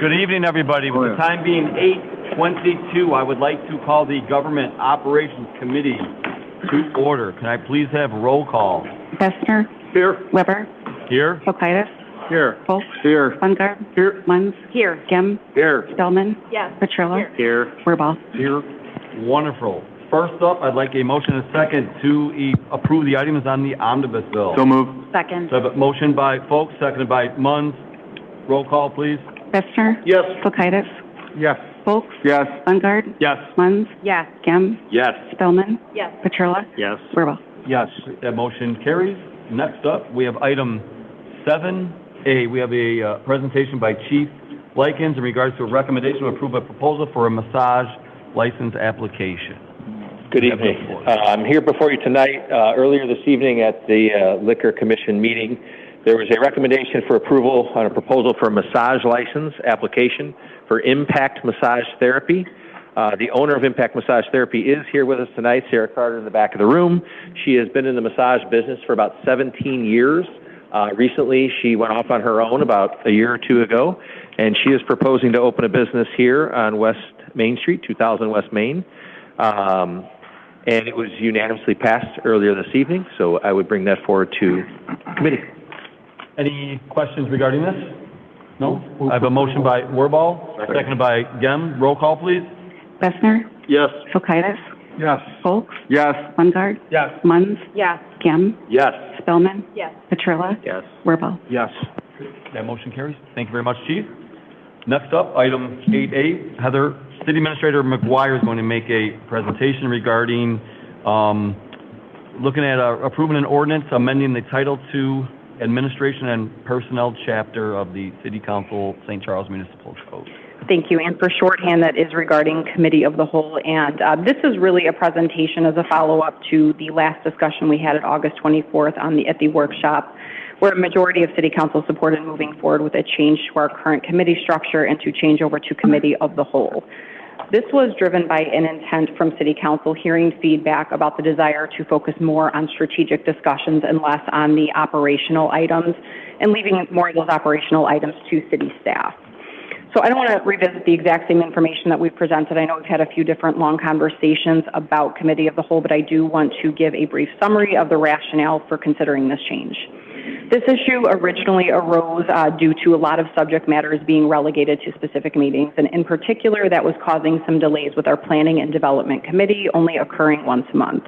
Good evening, everybody. With the time being 8:22, I would like to call the Government Operations Committee to order. Can I please have roll call? Bessner. Here. Weber. Here. Fokitis. Here. Volk. Here. Bungard. Here. Munz. Here. Gem. Here. Spellman. Yes. Petrilla. Here. Wirball. Here. Wonderful. First up, I'd like a motion and a second to approve the items on the omnibus bill. So move. Second. So I have a motion by Folk, seconded by Munz. Roll call, please. Bessner. Yes. Fokitis. Yes. Volk. Yes. Bungard. Yes. Munz. Yes. Gem. Yes. Spellman. Yes. Petrilla. Yes. Wirball. Yes. That motion carries. Next up, we have item 7A. We have a presentation by Chief Likens in regards to a recommendation to approve a proposal for a massage license application. Good evening. I'm here before you tonight. Earlier this evening at the Liquor Commission meeting, there was a recommendation for approval on a proposal for a massage license application for Impact Massage Therapy. The owner of Impact Massage Therapy is here with us tonight, Sarah Carter, in the back of the room. She has been in the massage business for about 17 years. Recently, she went off on her own about a year or two ago, and she is proposing to open a business here on West Main Street, 2000 West Main. And it was unanimously passed earlier this evening, so I would bring that forward to committee. Any questions regarding this? No? I have a motion by Wirball, seconded by Gem. Roll call, please. Bessner. Yes. Fokitis. Yes. Volk. Yes. Bungard. Yes. Munz. Yes. Gem. Yes. Spellman. Yes. Petrilla. Yes. Wirball. Yes. That motion carries. Thank you very much, Chief. Next up, item 8A. Heather, City Administrator McGuire is going to make a presentation regarding looking at approving an ordinance amending the Title II Administration and Personnel chapter of the City Council St. Charles Municipal Code. Thank you. And for shorthand, that is regarding Committee of the Whole. And this is really a presentation as a follow-up to the last discussion we had at August 24th at the workshop, where a majority of City Council supported moving forward with a change to our current committee structure and to change over to Committee of the Whole. This was driven by an intent from City Council hearing feedback about the desire to focus more on strategic discussions and less on the operational items, and leaving more of those operational items to City staff. So I don't want to revisit the exact same information that we've presented. I know we've had a few different long conversations about Committee of the Whole, but I do want to give a brief summary of the rationale for considering this change. This issue originally arose due to a lot of subject matters being relegated to specific meetings, and in particular, that was causing some delays with our Planning and Development Committee, only occurring once a month.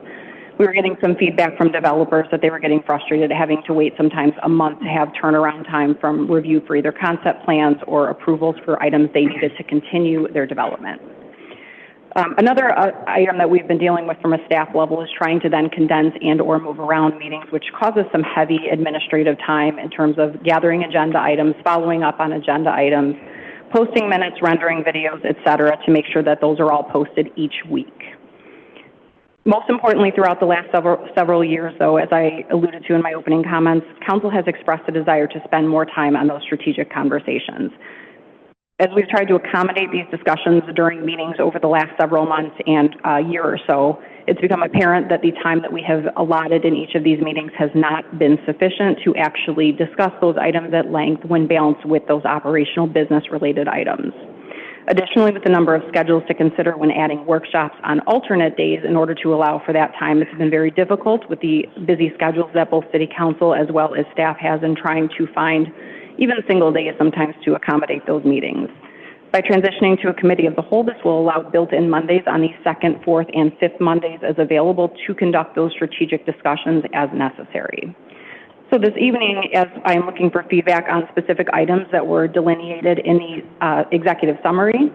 We were getting some feedback from developers that they were getting frustrated having to wait sometimes a month to have turnaround time from review for either concept plans or approvals for items they needed to continue their development. Another item that we've been dealing with from a staff level is trying to then condense and or move around meetings, which causes some heavy administrative time in terms of gathering agenda items, following up on agenda items, posting minutes, rendering videos, et cetera, to make sure that those are all posted each week. Most importantly, throughout the last several years, though, as I alluded to in my opening comments, Council has expressed a desire to spend more time on those strategic conversations. As we've tried to accommodate these discussions during meetings over the last several months and year or so, it's become apparent that the time that we have allotted in each of these meetings has not been sufficient to actually discuss those items at length when balanced with those operational business-related items. Additionally, with the number of schedules to consider when adding workshops on alternate days in order to allow for that time, it's been very difficult with the busy schedules that both City Council as well as staff has in trying to find even single days sometimes to accommodate those meetings. By transitioning to a Committee of the Whole, this will allow built-in Mondays on the second, fourth, and fifth Mondays as available to conduct those strategic discussions as necessary. So this evening, as I'm looking for feedback on specific items that were delineated in the executive summary,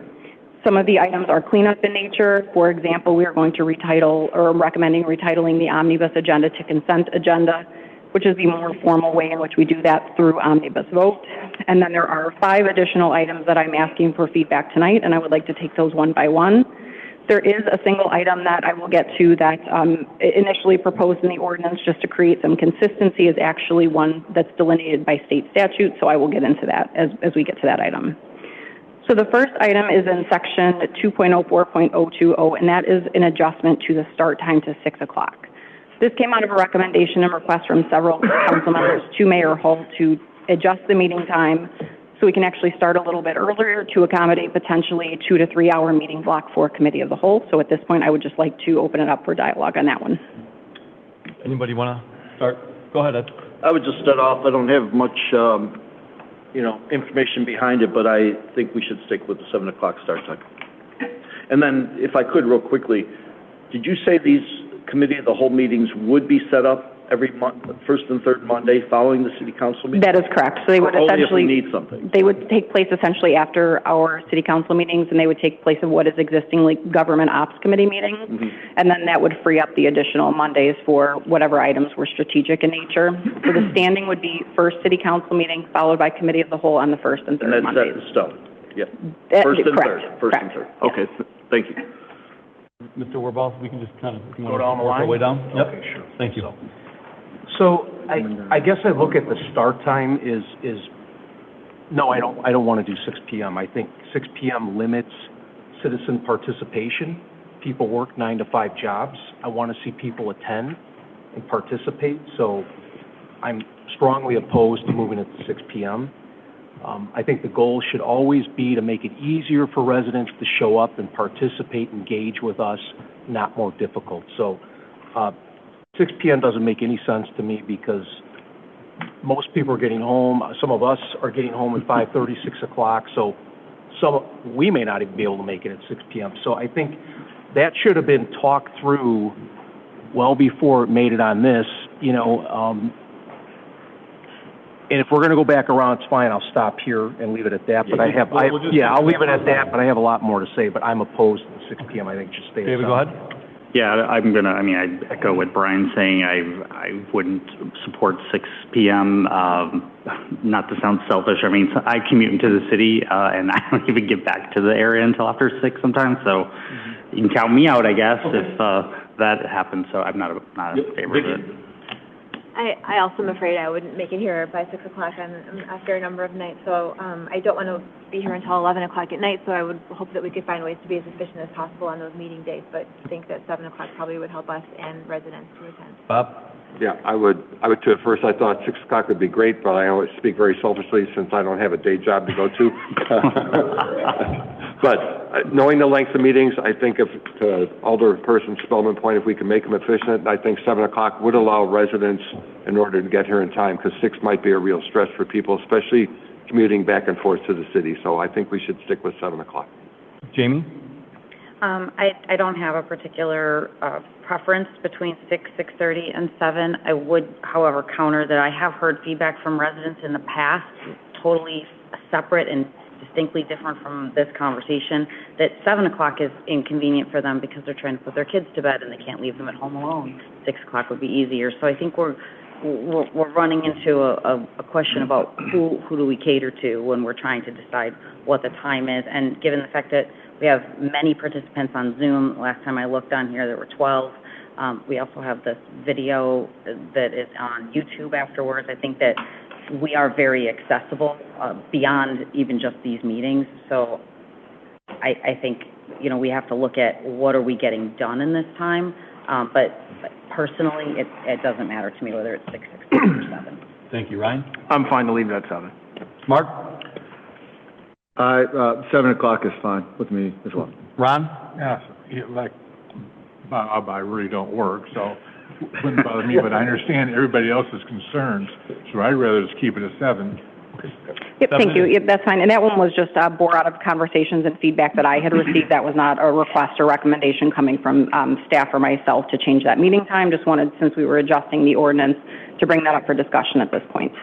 some of the items are cleanup in nature. For example, we are going to retitle or recommending retitling the omnibus agenda to consent agenda, which is the more formal way in which we do that through omnibus vote. And then there are 5 additional items that I'm asking for feedback tonight, and I would like to take those one by one. There is a single item that I will get to that initially proposed in the ordinance just to create some consistency is actually one that's delineated by state statute, so I will get into that as we get to that item. So the first item is in section 2.04.020, and that is an adjustment to the start time to 6 o'clock. This came out of a recommendation and request from several council members to Mayor Hull to adjust the meeting time so we can actually start a little bit earlier to accommodate potentially a 2 to 3 hour meeting block for Committee of the Whole. So at this point, I would just like to open it up for dialogue on that one. Anybody want to start? Go ahead, Ed. I would just start off, I don't have much, information behind it, but I think we should stick with the 7 o'clock start time. And then, if I could real quickly, did you say these Committee of the Whole meetings would be set up every month, first and third Monday following the City Council meeting? That is correct. So they would Only essentially... if we need something. They would take place essentially after our City Council meetings, and they would take place of what is existing Government Ops Committee meetings. And then that would free up the additional Mondays for whatever items were strategic in nature. So the standing would be first City Council meeting, followed by Committee of the Whole on the first and third And that's set Mondays. in stone? Yeah. That- First and correct, third. First and correct, third. yes. Okay, thank you. Mr. Warbaugh, we can just kind of, if you want Go to down the work our line? way down? Yep. Okay, sure. Thank you. So I guess I look at the start time no, I don't want to do 6 p.m. I think 6 p.m. limits citizen participation. People work 9 to 5 jobs. I want to see people attend and participate, so I'm strongly opposed to moving it to 6 p.m. I think the goal should always be to make it easier for residents to show up and participate, engage with us, not more difficult. So 6 p.m. doesn't make any sense to me because most people are getting home. Some of us are getting home at 5:30, 6 o'clock, so we may not even be able to make it at 6 p.m. So I think that should have been talked through well before it made it on this, and if we're going to go back around, it's fine. I'll stop here and leave it at that. But I'll leave it at that. But I have a lot more to say. But I'm opposed to 6 p.m. I think it should stay. David, go ahead. Yeah, I'd echo what Brian's saying. I wouldn't support 6 p.m. Not to sound selfish. I commute into the city, and I don't even get back to the area until after 6 sometimes. So you can count me out, I guess, if that happens. So I'm not in favor of it. I also am afraid I wouldn't make it here by 6 o'clock after a number of nights, so I don't want to be here until 11 o'clock at night, so I would hope that we could find ways to be as efficient as possible on those meeting days, but I think that 7 o'clock probably would help us and residents to attend. Bob? Yeah, I would too. At first I thought 6 o'clock would be great, but I always speak very selfishly since I don't have a day job to go to. But knowing the length of meetings, I think if, to Alderperson Spellman's point, if we can make them efficient, I think 7 o'clock would allow residents in order to get here in time, because 6 might be a real stress for people, especially commuting back and forth to the city. So I think we should stick with 7 o'clock. Jamie? I don't have a particular preference between 6, 6:30, and 7. I would, however, counter that I have heard feedback from residents in the past, totally separate and distinctly different from this conversation, that 7 o'clock is inconvenient for them because they're trying to put their kids to bed and they can't leave them at home alone. 6 o'clock would be easier. So I think we're running into a question about who do we cater to when we're trying to decide what the time is. And given the fact that we have many participants on Zoom, last time I looked on here there were 12. We also have this video that is on YouTube afterwards. I think that we are very accessible beyond even just these meetings. So I think, we have to look at what are we getting done in this time. But personally, it doesn't matter to me whether it's 6, 6, or 7. Thank you. Ryan? I'm fine to leave it at 7. Mark? 7 o'clock is fine with me as well. Ron? Yeah, like Bob, I really don't work, so it wouldn't bother me, but I understand everybody else's concerns, so I'd rather just keep it at 7. Yep, thank you. Yep, that's fine. And that one was just bore out of conversations and feedback that I had received. That was not a request or recommendation coming from staff or myself to change that meeting time. Just wanted, since we were adjusting the ordinance, to bring that up for discussion at this point.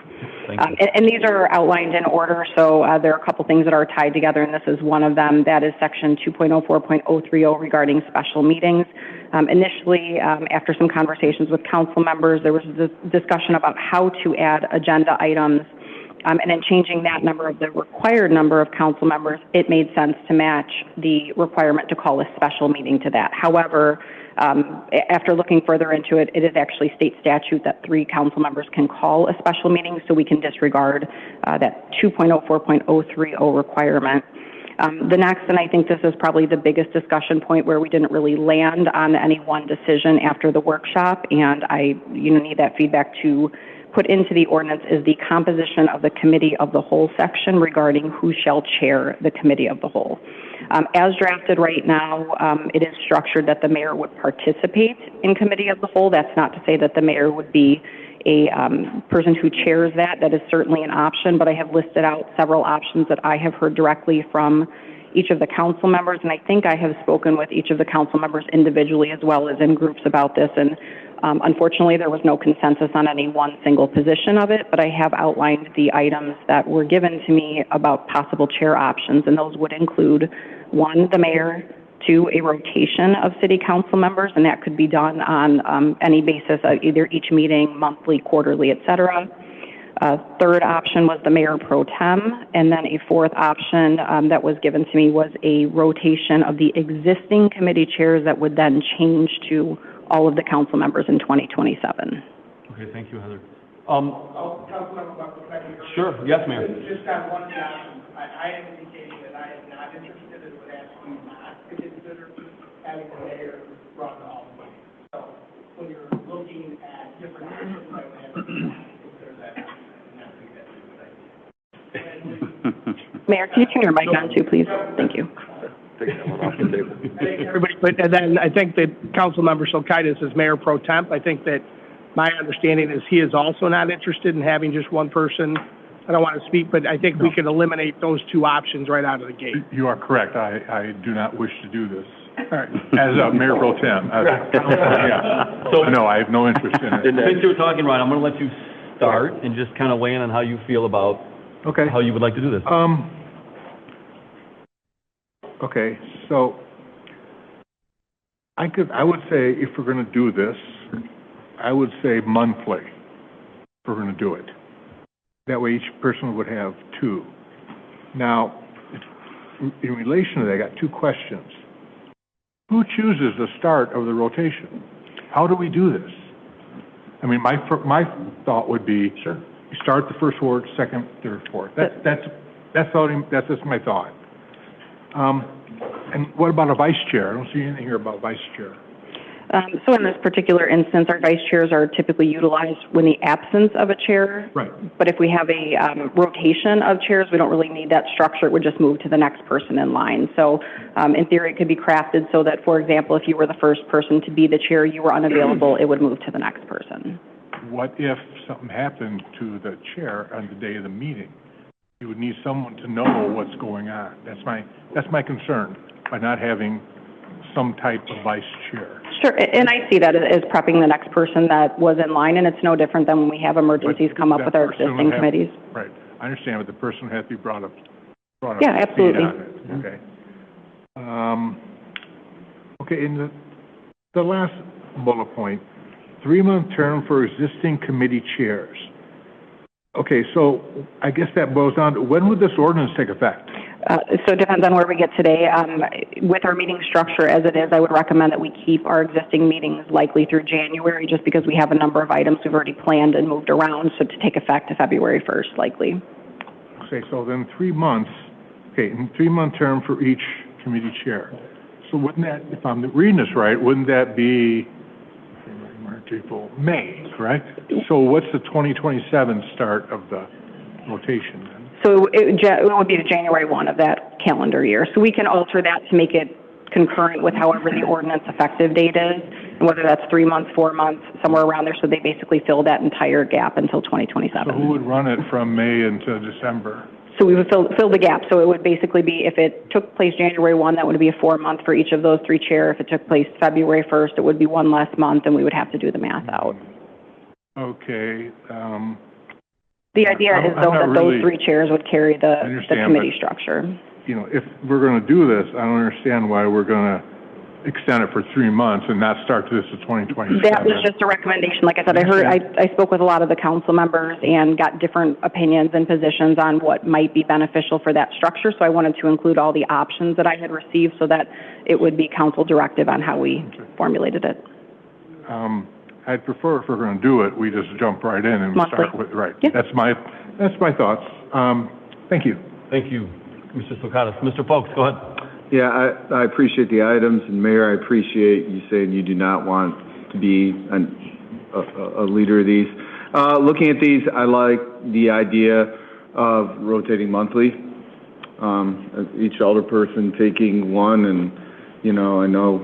Thank you. And these are outlined in order, so there are a couple things that are tied together, and this is one of them. That is Section 2.04.030 regarding special meetings. Initially, after some conversations with council members, there was this discussion about how to add agenda items. And in changing that number of the required number of council members, it made sense to match the requirement to call a special meeting to that. However, after looking further into it, it is actually state statute that 3 council members can call a special meeting, so we can disregard that 2.04.030 requirement. The next, and I think this is probably the biggest discussion point where we didn't really land on any one decision after the workshop, and I need that feedback to put into the ordinance is the composition of the committee of the whole section regarding who shall chair the committee of the whole. As drafted right now, it is structured that the mayor would participate in committee of the whole. That's not to say that the mayor would be a person who chairs that. That is certainly an option, but I have listed out several options that I have heard directly from each of the council members, and I think I have spoken with each of the council members individually as well as in groups about this, and unfortunately there was no consensus on any one single position of it, but I have outlined the items that were given to me about possible chair options, and those would include, 1, the mayor, 2, a rotation of city council members, and that could be done on any basis, either each meeting, monthly, quarterly, et cetera. Third option was the mayor pro tem, and then a fourth option that was given to me was a rotation of the existing committee chairs that would then change to all of the council members in 2027. Okay, thank you, Heather. Councilmember Buck, if I can- Sure, yes, Mayor. Just on one of the options, I am indicating that I am not interested and would ask you not to consider having the mayor run all the way. So when you're looking at different options, I would have to consider that and not think that's a good idea. Mayor, can you turn your mic on too, please? Thank you. Take that one off the table. I think everybody, but and then I think that Councilmember Silkaitis is mayor pro temp. I think that my understanding is he is also not interested in having just one person. I don't want to speak, but I think we can eliminate those two options right out of the gate. You are correct. I do not wish to do this. All right. As a mayor pro tem. Yeah. So, no, I have no interest in it. Since you were talking, Ryan, I'm going to let you start and just kind of weigh in on how you feel about how you would like to do this. Okay, so I would say if we're going to do this, I would say monthly, if we're going to do it. That way each person would have 2. Now, in relation to that, I got 2 questions. Who chooses the start of the rotation? How do we do this? I mean, my thought would be, you start the first ward, second, third, fourth. That's just my thought. And what about a vice chair? I don't see anything here about vice chair. So in this particular instance, our vice chairs are typically utilized when the absence of a chair. Right. But if we have a rotation of chairs, we don't really need that structure. It would just move to the next person in line. So in theory, it could be crafted so that, for example, if you were the first person to be the chair, you were unavailable, it would move to the next person. What if something happened to the chair on the day of the meeting? You would need someone to know what's going on. That's my concern, by not having some type of vice chair. Sure, and I see that as prepping the next person that was in line, and it's no different than when we have emergencies come up with our existing committees. Right, I understand, but the person has to be brought up. Yeah, absolutely. Okay. Okay, in the last bullet point, 3-month term for existing committee chairs. Okay, so I guess that boils down to, when would this ordinance take effect? So it depends on where we get today. With our meeting structure as it is, I would recommend that we keep our existing meetings likely through January, just because we have a number of items we've already planned and moved around, so to take effect to February 1st, likely. Okay, so then 3 months, and 3-month term for each committee chair. So wouldn't that, if I'm reading this right, wouldn't that be March, April, May, correct? So what's the 2027 start of the rotation then? So it would be the January 1 of that calendar year. So we can alter that to make it concurrent with however the ordinance effective date is, and whether that's 3 months, 4 months, somewhere around there. So they basically fill that entire gap until 2027. So who would run it from May into December? So we would fill the gap. So it would basically be, if it took place January 1, that would be a 4-month for each of those 3 chairs. If it took place February 1st, it would be 1 less month, and we would have to do the math out. Okay. The idea is, though, that those 3 chairs would carry the committee structure. You know, if we're going to do this, I don't understand why we're going to extend it for 3 months and not start this at 2027. That was just a recommendation. Like I said, I spoke with a lot of the council members and got different opinions and positions on what might be beneficial for that structure. So I wanted to include all the options that I had received so that it would be council directive on how we formulated it. I'd prefer, if we're going to do it, we just jump right in and start with, Yeah. That's my thoughts. Thank you. Thank you, Mr. Silkaitis. Mr. Folks, go ahead. Yeah, I appreciate the items, and Mayor, I appreciate you saying you do not want to be a leader of these. Looking at these, I like the idea of rotating monthly. Each alderperson taking one, and, I know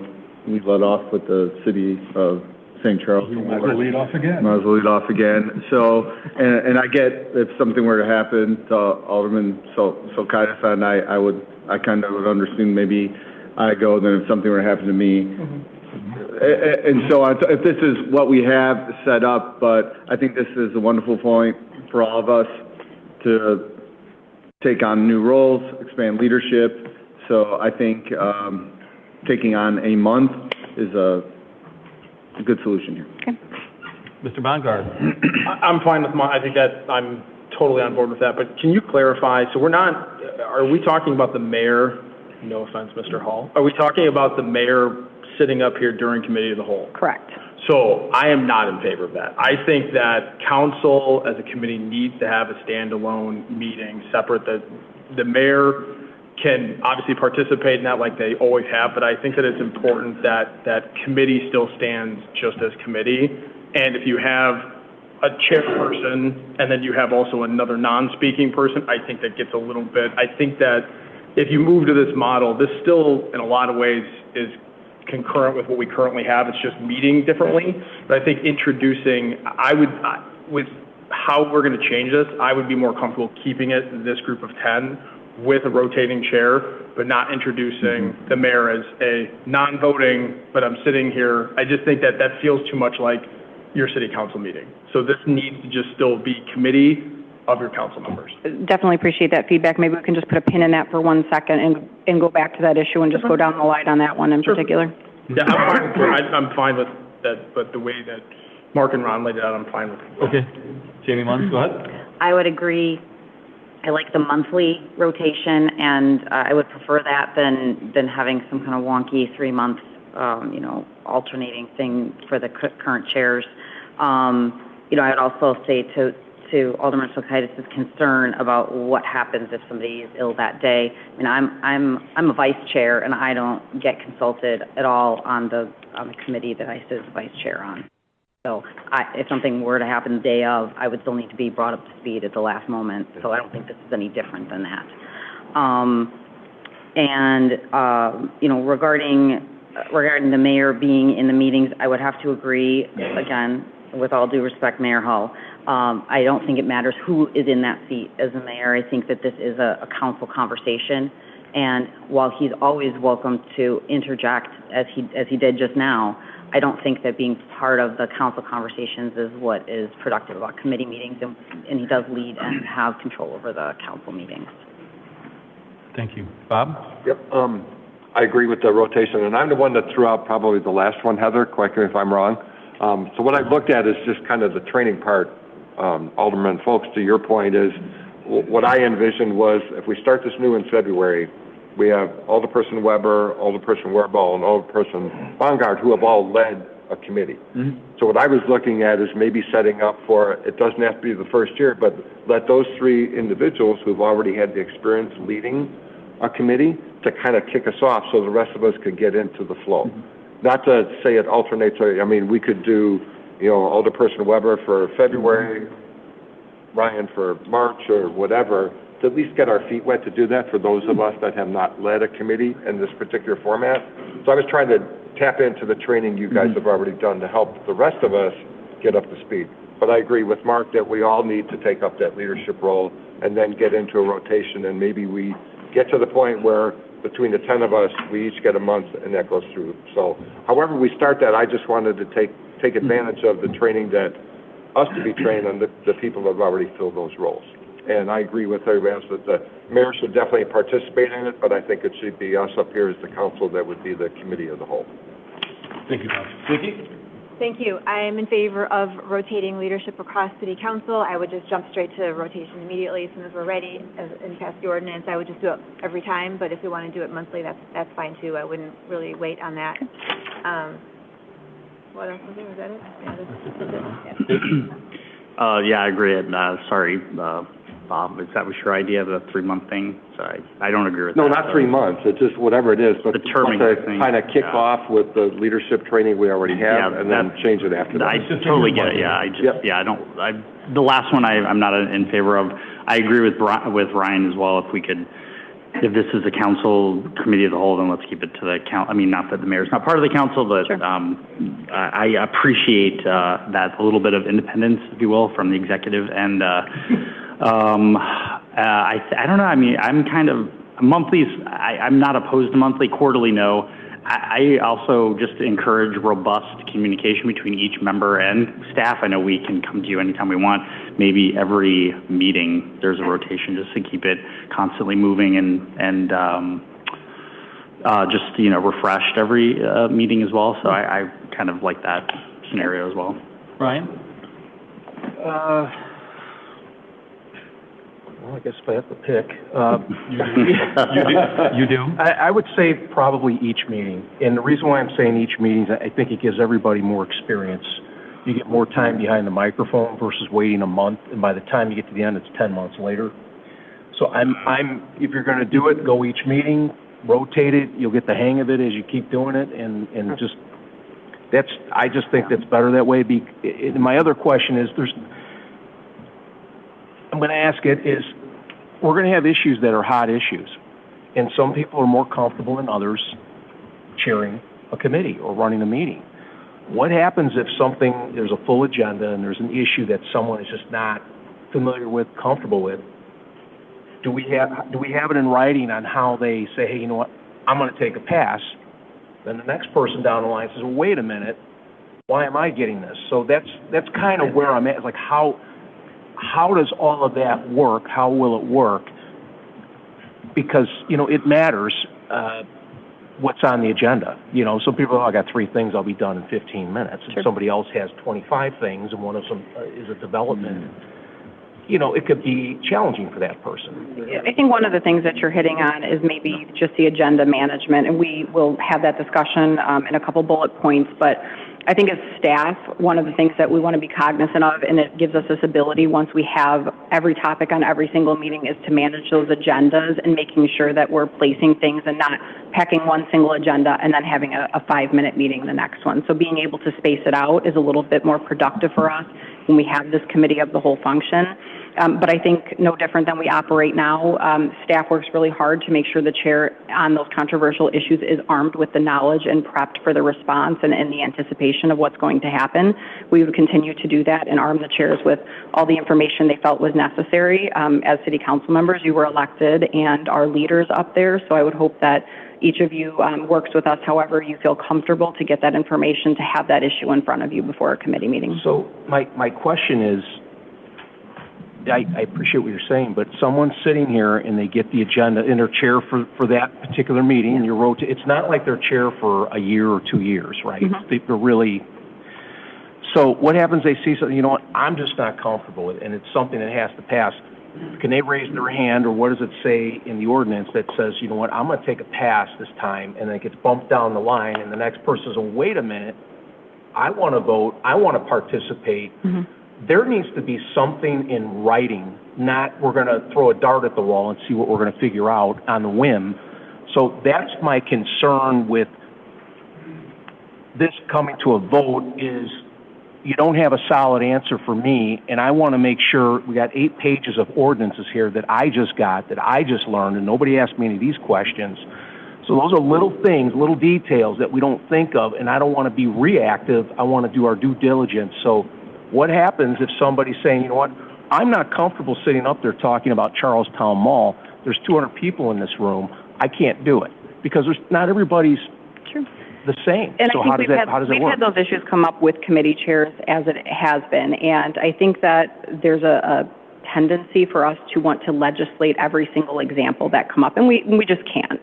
we let off with the city of St. Charles. You might as well lead off again. Might as well lead off again. So, and I get if something were to happen to Alderman Sokaitis, and I kind of would understand maybe I go, then if something were to happen to me. And so if this is what we have set up, but I think this is a wonderful point for all of us to take on new roles, expand leadership. So I think taking on a month is a good solution here. Okay. Mr. Bongard? I'm fine with I think that I'm totally on board with that, but can you clarify, so are we talking about the mayor, no offense, Mr. Hall, are we talking about the mayor sitting up here during committee of the whole? Correct. So I am not in favor of that. I think that council as a committee needs to have a standalone meeting separate. The mayor can obviously participate in that like they always have, but I think that it's important that committee still stands just as committee. And if you have a chairperson and then you have also another non-speaking person, I think that gets a little bit, I think that if you move to this model, this still in a lot of ways is concurrent with what we currently have. It's just meeting differently. But I think introducing, with how we're going to change this, I would be more comfortable keeping it in this group of 10 with a rotating chair, but not introducing the mayor as a non-voting, but I'm sitting here. I just think that feels too much like your city council meeting. So this needs to just still be committee of your council members. Definitely appreciate that feedback. Maybe we can just put a pin in that for 1 second and go back to that issue and just go down the line on that one in particular. Yeah, I'm fine with that, but the way that Mark and Ron laid it out, I'm fine with it. Okay. Jamie Munns, go ahead. I would agree. I like the monthly rotation, and I would prefer that than having some kind of wonky 3-month, alternating thing for the current chairs. I would also say to Alderman Sokaitis' concern about what happens if somebody is ill that day. I mean, I'm a vice chair, and I don't get consulted at all on the committee that I sit as vice chair on. So if something were to happen the day of, I would still need to be brought up to speed at the last moment. So I don't think this is any different than that. Regarding the mayor being in the meetings, I would have to agree, again, with all due respect, Mayor Hull. I don't think it matters who is in that seat as the mayor. I think that this is a council conversation. And while he's always welcome to interject, as he did just now, I don't think that being part of the council conversations is what is productive about committee meetings, and he does lead and have control over the council meetings. Thank you. Bob? Yep, I agree with the rotation, and I'm the one that threw out probably the last one, Heather, correct me if I'm wrong. So what I looked at is just kind of the training part. Alderman Folks, to your point, is what I envisioned was if we start this new in February, we have Alderperson Weber, Alderperson Werball, and Alderperson Bongard, who have all led a committee. Mm-hmm. So what I was looking at is maybe setting up for, it doesn't have to be the first year, but let those 3 individuals who've already had the experience leading a committee to kind of kick us off so the rest of us could get into the flow. Mm-hmm. Not to say it alternates, I mean, we could do, Alderperson Weber for February, Ryan for March or whatever, to at least get our feet wet to do that for those of us that have not led a committee in this particular format. So I was trying to tap into the training you guys have already done to help the rest of us get up to speed. But I agree with Mark that we all need to take up that leadership role and then get into a rotation, and maybe we get to the point where between the 10 of us, we each get a month and that goes through. So however we start that, I just wanted to take advantage of the training that us to be trained on the people that have already filled those roles. And I agree with everybody else that the mayor should definitely participate in it, but I think it should be us up here as the council that would be the committee of the whole. Thank you, Bob. Vicki? Thank you. I am in favor of rotating leadership across city council. I would just jump straight to rotation immediately as soon as we're ready and pass the ordinance. I would just do it every time, but if we want to do it monthly, that's fine too. I wouldn't really wait on that. What else was there? Was that it? Yeah, that's it. Yeah, I agree. And sorry, Bob, is that was your idea, the 3-month thing? So I don't agree with No, that. not 3 months, it's just whatever it is, but The terming thing, kind of kick yeah. off with the leadership training we already have, Yeah, and then change it after that. I totally get it, yeah, the last one I'm not in favor of. I agree with Ryan as well, if this is a council committee of the whole, then let's keep it to the not that the mayor's not part of the council, but, Sure. I appreciate, that a little bit of independence, if you will, from the executive, and, I don't know, I'm kind of, monthlies, I'm not opposed to monthly, quarterly, no. I also just encourage robust communication between each member and staff. I know we can come to you anytime we want. Maybe every meeting there's a rotation just to keep it constantly moving and just, refreshed every meeting as well. So I kind of like that scenario as well. Brian? Well, I guess if I have to pick, You do? I would say probably each meeting. And the reason why I'm saying each meeting is I think it gives everybody more experience. You get more time behind the microphone versus waiting a month, and by the time you get to the end, it's 10 months later. So if you're going to do it, go each meeting, rotate it, you'll get the hang of it as you keep doing it, and just, I just think that's better that way. And my other question is, I'm going to ask it is, we're going to have issues that are hot issues, and some people are more comfortable than others chairing a committee or running a meeting. What happens if there's a full agenda and there's an issue that someone is just not familiar with, comfortable with? Do we have it in writing on how they say, hey, you know what, I'm going to take a pass? Then the next person down the line says, well, wait a minute, why am I getting this? So that's kind of where I'm at. It's like, how does all of that work? How will it work? Because, it matters what's on the agenda. Some people, I got 3 things, I'll be done in 15 minutes. Sure. And somebody else has 25 things, and one of them is a development. It could be challenging for that person. I think one of the things that you're hitting on is maybe just the agenda management, and we will have that discussion in a couple bullet points, but I think as staff, one of the things that we want to be cognizant of, and it gives us this ability once we have every topic on every single meeting, is to manage those agendas and making sure that we're placing things and not packing one single agenda and then having a 5-minute meeting the next one. So being able to space it out is a little bit more productive for us when we have this committee of the whole function. But I think no different than we operate now, staff works really hard to make sure the chair on those controversial issues is armed with the knowledge and prepped for the response and the anticipation of what's going to happen. We would continue to do that and arm the chairs with all the information they felt was necessary. As city council members, you were elected and are leaders up there, so I would hope that each of you works with us however you feel comfortable to get that information, to have that issue in front of you before a committee meeting. So my question is, I appreciate what you're saying, but someone's sitting here and they get the agenda in their chair for that particular meeting, and it's not like they're chair for a year or 2 years, right? Mm-hmm. They're really, so what happens, they see something, I'm just not comfortable with it, and it's something that has to pass. Can they raise their hand, or what does it say in the ordinance that says, I'm going to take a pass this time, and then it gets bumped down the line, and the next person says, well, wait a minute, I want to vote, I want to participate. Mm-hmm. There needs to be something in writing, not we're going to throw a dart at the wall and see what we're going to figure out on the whim. So that's my concern with this coming to a vote is you don't have a solid answer for me, and I want to make sure we got 8 pages of ordinances here that I just learned, and nobody asked me any of these questions. So those are little things, little details that we don't think of, and I don't want to be reactive. I want to do our due diligence. So what happens if somebody's saying, I'm not comfortable sitting up there talking about Charlestown Mall. There's 200 people in this room. I can't do it because not everybody's the same. And so I think how does it work? We've had those issues come up with committee chairs as it has been, and I think that there's a tendency for us to want to legislate every single example that come up, and we just can't.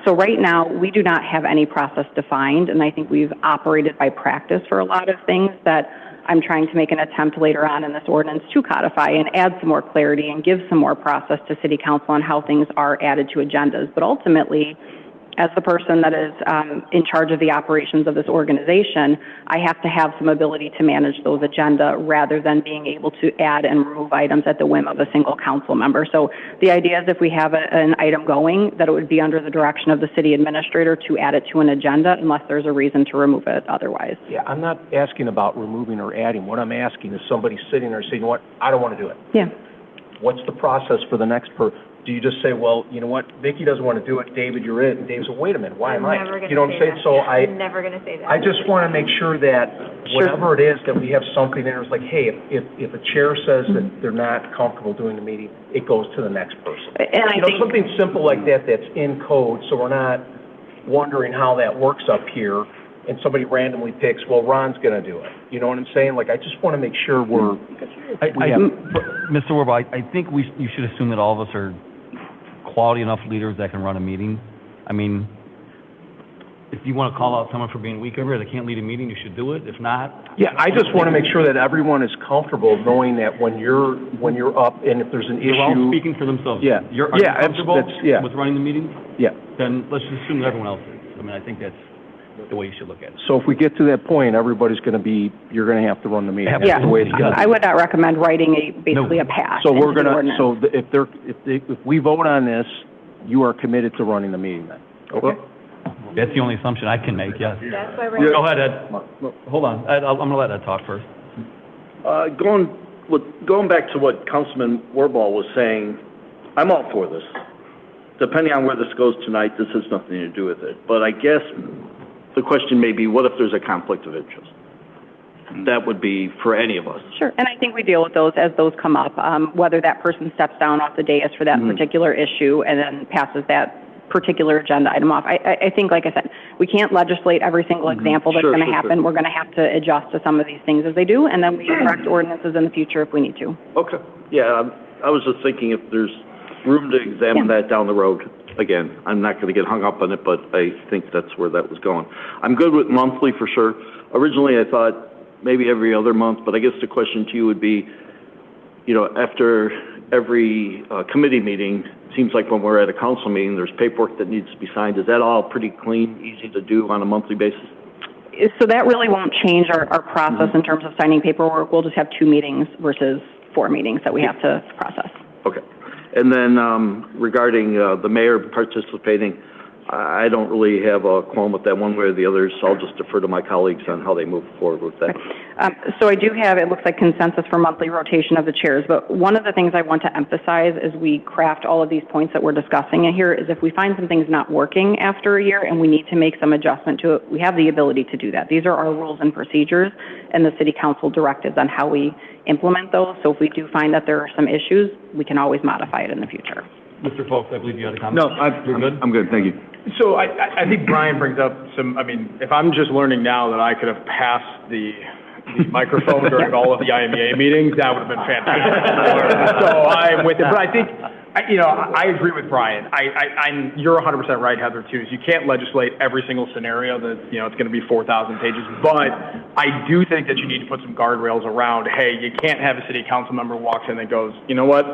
So right now, we do not have any process defined, and I think we've operated by practice for a lot of things that I'm trying to make an attempt later on in this ordinance to codify and add some more clarity and give some more process to city council on how things are added to agendas. But ultimately, as the person that is in charge of the operations of this organization, I have to have some ability to manage those agenda rather than being able to add and remove items at the whim of a single council member. So the idea is if we have an item going, that it would be under the direction of the city administrator to add it to an agenda unless there's a reason to remove it otherwise. Yeah, I'm not asking about removing or adding. What I'm asking is somebody sitting there saying, you know what, I don't want to do it. Yeah. What's the process for the next person? Do you just say, well, you know what, Vicki doesn't want to do it, David, you're it, and David says, wait a minute, why am I? You know what I'm saying? So I'm never going to say that. I just want to make sure that whatever it is, that we have something there, it's like, hey, if a chair says that they're not comfortable doing the meeting, it goes to the next person. And I think something simple like that that's in code, so we're not wondering how that works up here, and somebody randomly picks, well, Ron's going to do it. You know what I'm saying? Like, I just want to make sure Mr. Werba, I think you should assume that all of us are quality enough leaders that can run a meeting. I mean, if you want to call out someone for being weak over here that can't lead a meeting, you should do it. If not... Yeah, I just want to make sure that everyone is comfortable knowing that when you're up and if there's an issue... They're all speaking for themselves. Yeah. Are you comfortable with running the meeting? Yeah. Then let's just assume that everyone else is. I mean, I think that's the way you should look at it. So if we get to that point, everybody's going to be, you're going to have to run the meeting. Yeah, that's the way it's done. I would not recommend writing basically a pass. So we're going to, if we vote on this, you are committed to running the meeting then? Okay. That's the only assumption I can make, yes. That's why we're... Go ahead, Ed. Hold on. Ed, I'm going to let Ed talk first. Going back to what Councilman Warball was saying, I'm all for this. Depending on where this goes tonight, this has nothing to do with it. But I guess the question may be, what if there's a conflict of interest? That would be for any of us. Sure, and I think we deal with those as those come up, whether that person steps down off the dais for that particular issue and then passes that particular agenda item off. I think, like I said, we can't legislate every single example that's going to happen. We're going to have to adjust to some of these things as they do, and then we correct ordinances in the future if we need to. Okay. Yeah, I was just thinking if there's room to examine that down the road. Again, I'm not going to get hung up on it, but I think that's where that was going. I'm good with monthly for sure. Originally, I thought maybe every other month, but I guess the question to you would be, you know, after every committee meeting, it seems like when we're at a council meeting, there's paperwork that needs to be signed. Is that all pretty clean, easy to do on a monthly basis? So that really won't change our process in terms of signing paperwork. We'll just have 2 meetings versus 4 meetings that we have to process. Okay. And then regarding the mayor participating, I don't really have a qualm with that one way or the other, so I'll just defer to my colleagues on how they move forward with that. So I do have, it looks like, consensus for monthly rotation of the chairs, but one of the things I want to emphasize as we craft all of these points that we're discussing here is if we find some things not working after a year and we need to make some adjustment to it, we have the ability to do that. These are our rules and procedures and the city council directives on how we implement those. So if we do find that there are some issues, we can always modify it in the future. Mr. Folks, I believe you had a comment. No, I'm good, thank you. So I think Brian brings up some, I mean, if I'm just learning now that I could have passed the microphone during all of the IMEA meetings, that would have been fantastic. So I'm with it. But I think, you know, I agree with Brian. You're 100% right, Heather, too. Is you can't legislate every single scenario that, you know, it's going to be 4,000 pages. But I do think that you need to put some guardrails around, hey, you can't have a city council member walks in and goes, you know what?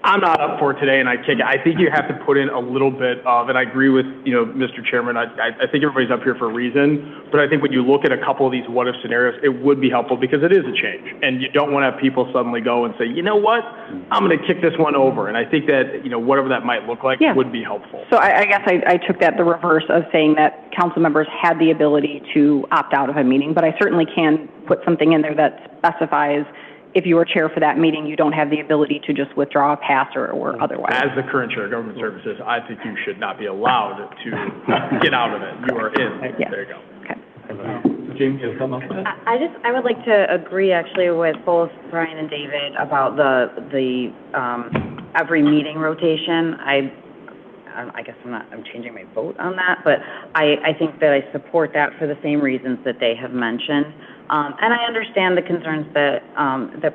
I'm not up for it today, and I kick it. I think you have to put in a little bit of, and I agree with, you know, Mr. Chairman, I think everybody's up here for a reason, but I think when you look at a couple of these what-if scenarios, it would be helpful because it is a change, and you don't want to have people suddenly go and say, you know what, I'm going to kick this one over, and I think that, you know, whatever that might look like would be helpful. So I guess I took that the reverse of saying that council members had the ability to opt out of a meeting, but I certainly can put something in there that specifies if you are chair for that meeting, you don't have the ability to just withdraw a pass or otherwise. As the current chair of government services, I think you should not be allowed to get out of it. You are in. Yeah. There you go. Okay. Jamie, you have something else? I would like to agree actually with both Brian and David about the every meeting rotation. I guess I'm changing my vote on that, but I think that I support that for the same reasons that they have mentioned. And I understand the concerns that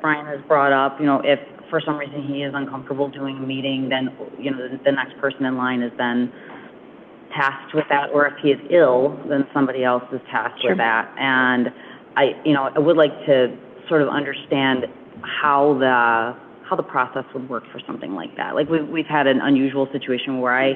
Brian has brought up. You know, if for some reason he is uncomfortable doing a meeting, then, you know, the next person in line is then tasked with that, or if he is ill, then somebody else is tasked with that. And I would like to sort of understand how the process would work for something like that. Like we've had an unusual situation where I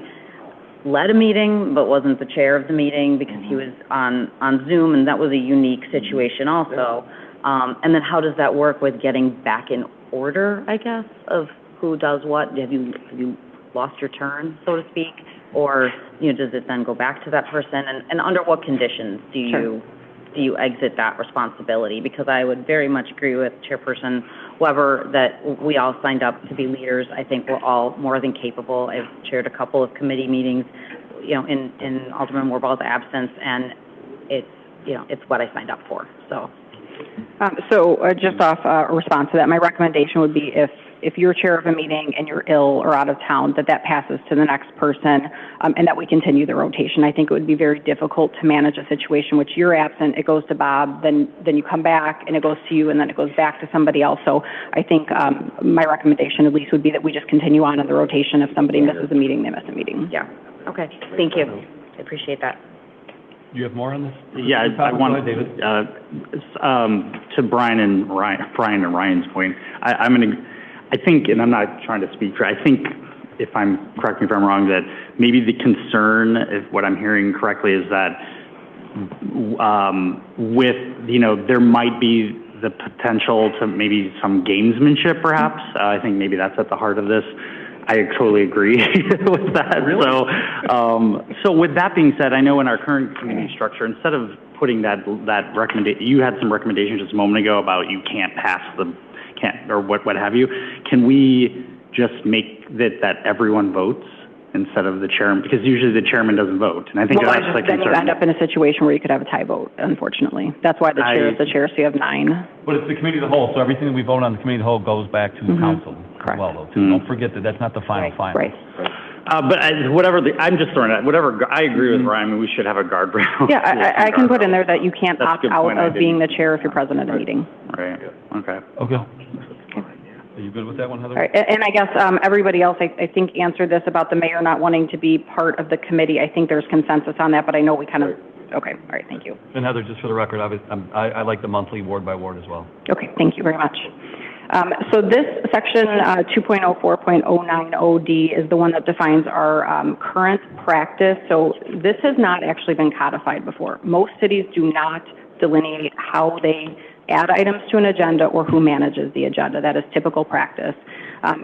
led a meeting but wasn't the chair of the meeting because he was on Zoom, and that was a unique situation also. And then how does that work with getting back in order, I guess, of who does what? Have you lost your turn, so to speak? Or, does it then go back to that person? And under what conditions do you exit that responsibility? Because I would very much agree with Chairperson Weber that we all signed up to be leaders. I think we're all more than capable. I've chaired a couple of committee meetings, in Alderman Warball's absence, and it's what I signed up for, so. Just off a response to that, my recommendation would be if you're chair of a meeting and you're ill or out of town, that passes to the next person, and that we continue the rotation. I think it would be very difficult to manage a situation which you're absent, it goes to Bob, then you come back, and it goes to you, and then it goes back to somebody else. So I think my recommendation at least would be that we just continue on in the rotation. If somebody misses a meeting, they miss a meeting. Yeah, okay, thank you. I appreciate that. Do you have more on this? Yeah, I want David. To Brian and Ryan's point. I think, and I'm not trying to speak for, I think, correct me if I'm wrong, that maybe the concern, if what I'm hearing correctly, is that there might be the potential to maybe some gamesmanship, perhaps. I think maybe that's at the heart of this. I totally agree with that. Really? So with that being said, I know in our current community structure, instead of putting that recommendation, you had some recommendations just a moment ago about you can't pass or what have you. Can we just make that everyone votes instead of the chairman? Because usually the chairman doesn't vote, and I think that's the concern. Then you end up in a situation where you could have a tie vote, unfortunately. That's why the chair is the chair, so you have 9. But it's the committee of the whole, so everything that we vote on the committee of the whole goes back to the council. Correct. Well, though, too. Don't forget that that's not the final. Right. But I'm just throwing out, I agree with Ryan, we should have a guardrail. Yeah, I can put in there that you can't opt out of being the chair if you're president of the meeting. Right, okay. Are you good with that one, Heather? All right, and I guess everybody else, I think, answered this about the mayor not wanting to be part of the committee. I think there's consensus on that, but I know we kind of, okay, all right, thank you. And Heather, just for the record, I like the monthly ward by ward as well. Okay, thank you very much. So this section 2.04.090D is the one that defines our current practice. So this has not actually been codified before. Most cities do not delineate how they add items to an agenda or who manages the agenda. That is typical practice.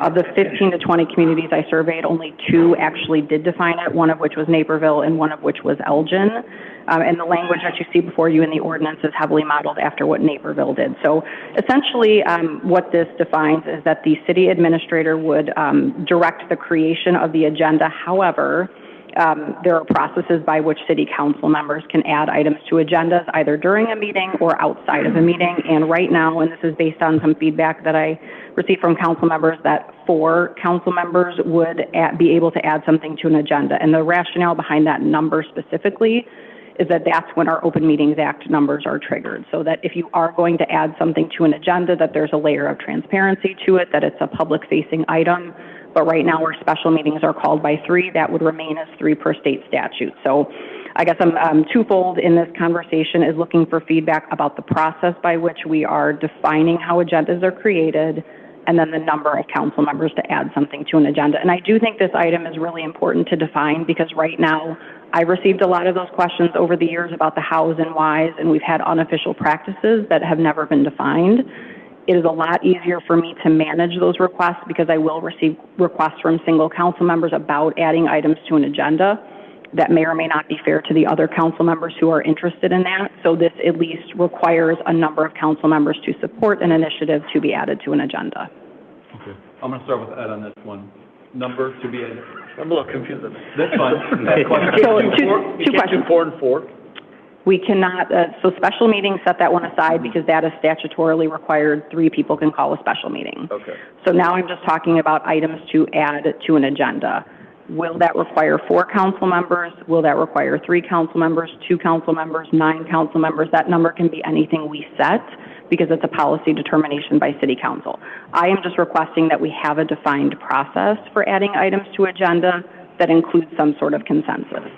Of the 15 to 20 communities I surveyed, only 2 actually did define it, one of which was Naperville and one of which was Elgin. And the language that you see before you in the ordinance is heavily modeled after what Naperville did. So essentially what this defines is that the city administrator would direct the creation of the agenda. However, there are processes by which city council members can add items to agendas either during a meeting or outside of a meeting. And right now, and this is based on some feedback that I received from council members, that 4 council members would be able to add something to an agenda. And the rationale behind that number specifically is that that's when our Open Meetings Act numbers are triggered. So that if you are going to add something to an agenda, that there's a layer of transparency to it, that it's a public-facing item. But right now, where special meetings are called by 3, that would remain as 3 per state statute. So I guess I'm twofold in this conversation, is looking for feedback about the process by which we are defining how agendas are created, and then the number of council members to add something to an agenda. And I do think this item is really important to define, because right now I've received a lot of those questions over the years about the hows and whys, and we've had unofficial practices that have never been defined. It is a lot easier for me to manage those requests because I will receive requests from single council members about adding items to an agenda. That may or may not be fair to the other council members who are interested in that. So this at least requires a number of council members to support an initiative to be added to an agenda. Okay. I'm going to start with Ed on this one. Number to be added. I'm a little confused. That's fine. So two questions. 4 and 4? We cannot, so special meetings, set that one aside because that is statutorily required. 3 people can call a special meeting. Okay. So now I'm just talking about items to add to an agenda. Will that require 4 council members? Will that require 3 council members, 2 council members, 9 council members? That number can be anything we set because it's a policy determination by city council. I am just requesting that we have a defined process for adding items to agenda that includes some sort of consensus.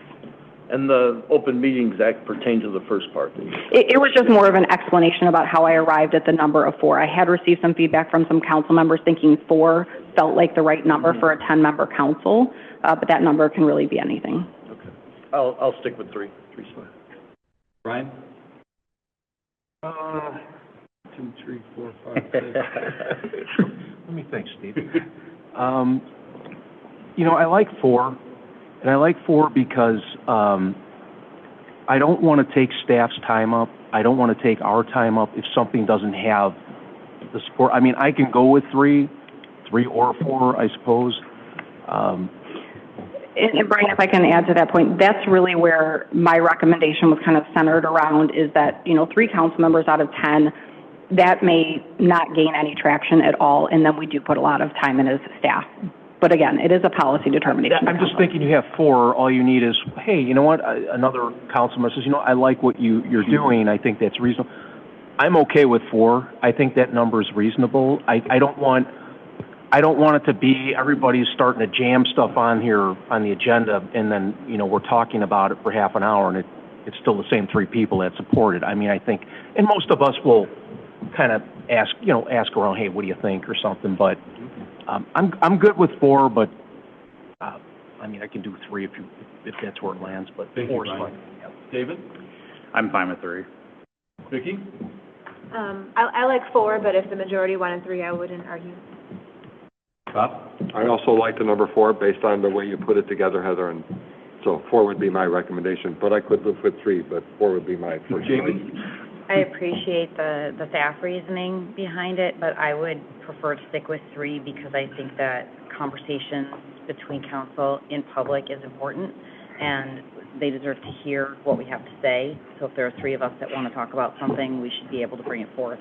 And the Open Meetings Act pertains to the first part? It was just more of an explanation about how I arrived at the number of 4. I had received some feedback from some council members thinking 4 felt like the right number for a 10-member council. but that number can really be anything. Okay. I'll stick with three. Three's fine. Brian? 2, 3, 4, 5, 6. Let me think, Steve. I like 4, and I like 4 because I don't want to take staff's time up. I don't want to take our time up if something doesn't have the support. I mean, I can go with 3 or 4, I suppose. And Brian, if I can add to that point, that's really where my recommendation was kind of centered around, is that, 3 council members out of 10, that may not gain any traction at all, and then we do put a lot of time in as staff. But again, it is a policy determination. I'm just thinking, you have 4, all you need is, hey, you know what, another council member says, I like what you're doing, I think that's reasonable. I'm okay with 4. I think that number is reasonable. I don't want it to be everybody's starting to jam stuff on here on the agenda, and then, we're talking about it for half an hour, and it's still the same 3 people that support it. I mean, I think, and most of us will kind of ask around, hey, what do you think, or something, but I'm good with 4, but I can do 3 if that's where it lands, but 4 is fine. Yeah. David? I'm fine with 3. Vicki? I like 4, but if the majority wanted 3, I wouldn't argue. Bob? I also like the number 4 based on the way you put it together, Heather, and so 4 would be my recommendation, but I could live with 3, but 4 would be my first Jamie? I appreciate the staff reasoning behind it, but I would prefer to stick with 3 because I think that conversations between council in public is important, and they deserve to hear what we have to say. So if there are 3 of us that want to talk about something, we should be able to bring it forth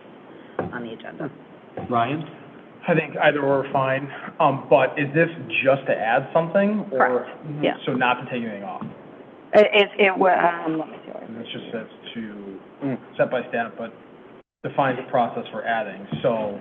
on the agenda. Ryan? I think either or are fine, but is this just to add something? Or, correct. Yeah. So not to take anything off? Let me see. It just says to, set by staff, but defines the process for adding, so.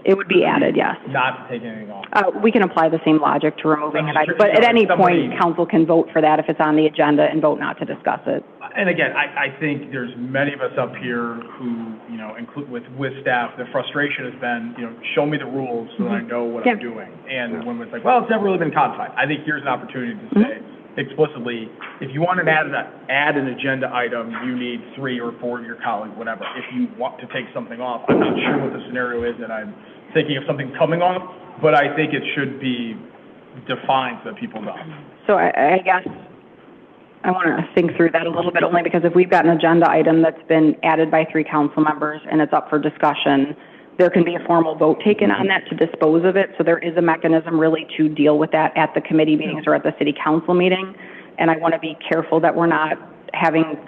It would be added, yes. Not to take anything off. We can apply the same logic to removing it, but at any somebody- point, council can vote for that if it's on the agenda and vote not to discuss it. And again, I think there's many of us up here who, include with staff, the frustration has been, show me the rules so that I know what I'm doing. And when it's like, well, it's never really been codified. I think here's an opportunity to say explicitly, if you want to add an agenda item, you need 3 or 4 of your colleagues, whatever. If you want to take something off, I'm not sure what the scenario is that I'm thinking of something coming off, but I think it should be defined so that people know. So I guess I want to think through that a little bit, only because if we've got an agenda item that's been added by 3 council members and it's up for discussion, there can be a formal vote taken on that to dispose of it. So there is a mechanism really to deal with that at the committee meetings or at the city council meeting. And I want to be careful that we're not having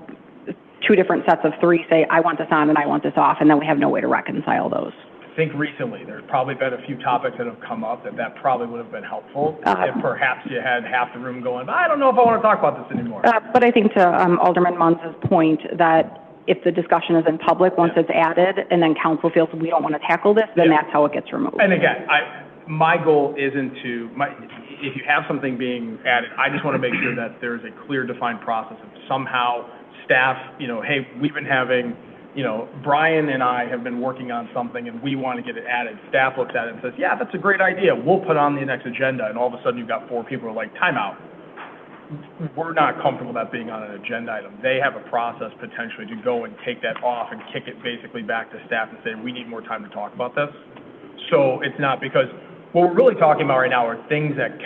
2 different sets of 3 say, I want this on and I want this off, and then we have no way to reconcile those. I think recently there's probably been a few topics that have come up that probably would have been helpful if perhaps you had half the room going, I don't know if I want to talk about this anymore. But I think to Alderman Munz's point that if the discussion is in public, once it's added, and then council feels we don't want to tackle this, then that's how it gets removed. And again, my goal isn't if you have something being added, I just want to make sure that there is a clear, defined process. If somehow staff, hey, we've been having, Brian and I have been working on something and we want to get it added. Staff looks at it and says, yeah, that's a great idea. We'll put it on the next agenda. And all of a sudden you've got 4 people who are like, time out. We're not comfortable with that being on an agenda item. They have a process potentially to go and take that off and kick it basically back to staff and say, we need more time to talk about this. So it's not because what we're really talking about right now are things that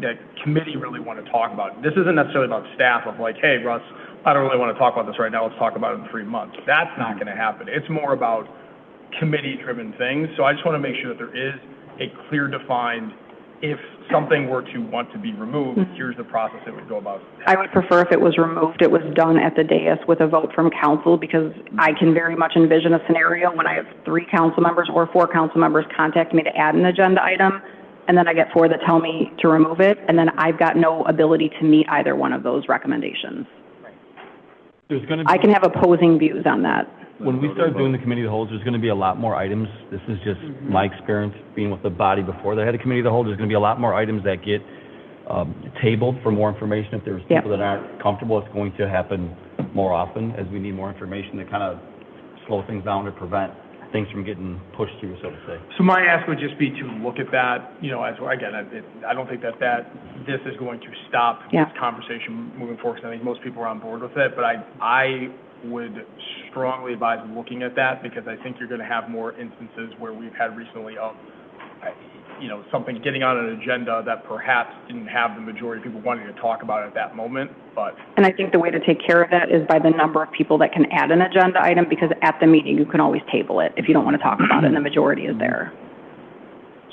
that committee really want to talk about. This isn't necessarily about staff of like, hey, Russ, I don't really want to talk about this right now. Let's talk about it in 3 months. That's not going to happen. It's more about committee-driven things. So I just want to make sure that there is a clear, defined, if something were to want to be removed, here's the process it would go about. I would prefer if it was removed, it was done at the dais with a vote from council, because I can very much envision a scenario when I have 3 council members or 4 council members contact me to add an agenda item, and then I get 4 that tell me to remove it, and then I've got no ability to meet either one of those recommendations. There's going to be, I can have opposing views on that. when we start doing the committee of the whole, there's going to be a lot more items. This is just my experience being with the body before they had a committee of the whole. There's going to be a lot more items that get tabled for more information. If there's people that aren't comfortable, it's going to happen more often as we need more information to kind of slow things down to prevent things from getting pushed through, so to say. So my ask would just be to look at that, you know, as, again, I don't think that this is going to stop this conversation moving forward, because I think most people are on board with it, but I would strongly advise looking at that, because I think you're going to have more instances where we've had recently of, you know, something getting on an agenda that perhaps didn't have the majority of people wanting to talk about it at that moment, but. And I think the way to take care of that is by the number of people that can add an agenda item, because at the meeting, you can always table it if you don't want to talk about it and the majority is there.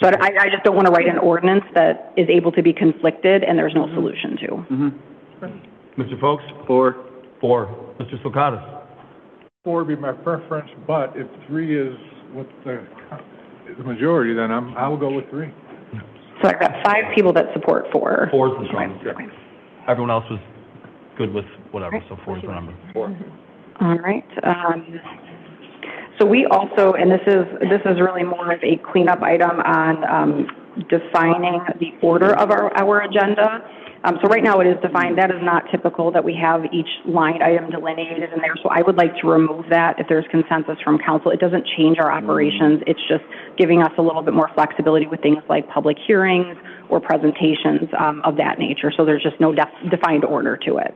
So I just don't want to write an ordinance that is able to be conflicted and there's no solution to. Mr. Folks? 4. 4. Mr. Sokatis? 4 would be my preference, but if 3 is what the majority, then I will go with 3. So I've got 5 people that support 4. 4 is the strongest. Okay. Everyone else was good with whatever, so 4 is the number. 4. All right. So we also, and this is really more of a cleanup item on defining the order of our agenda. So right now it is defined. That is not typical that we have each line item delineated in there. So I would like to remove that if there's consensus from council. It doesn't change our operations. It's just giving us a little bit more flexibility with things like public hearings or presentations of that nature. So there's just no defined order to it.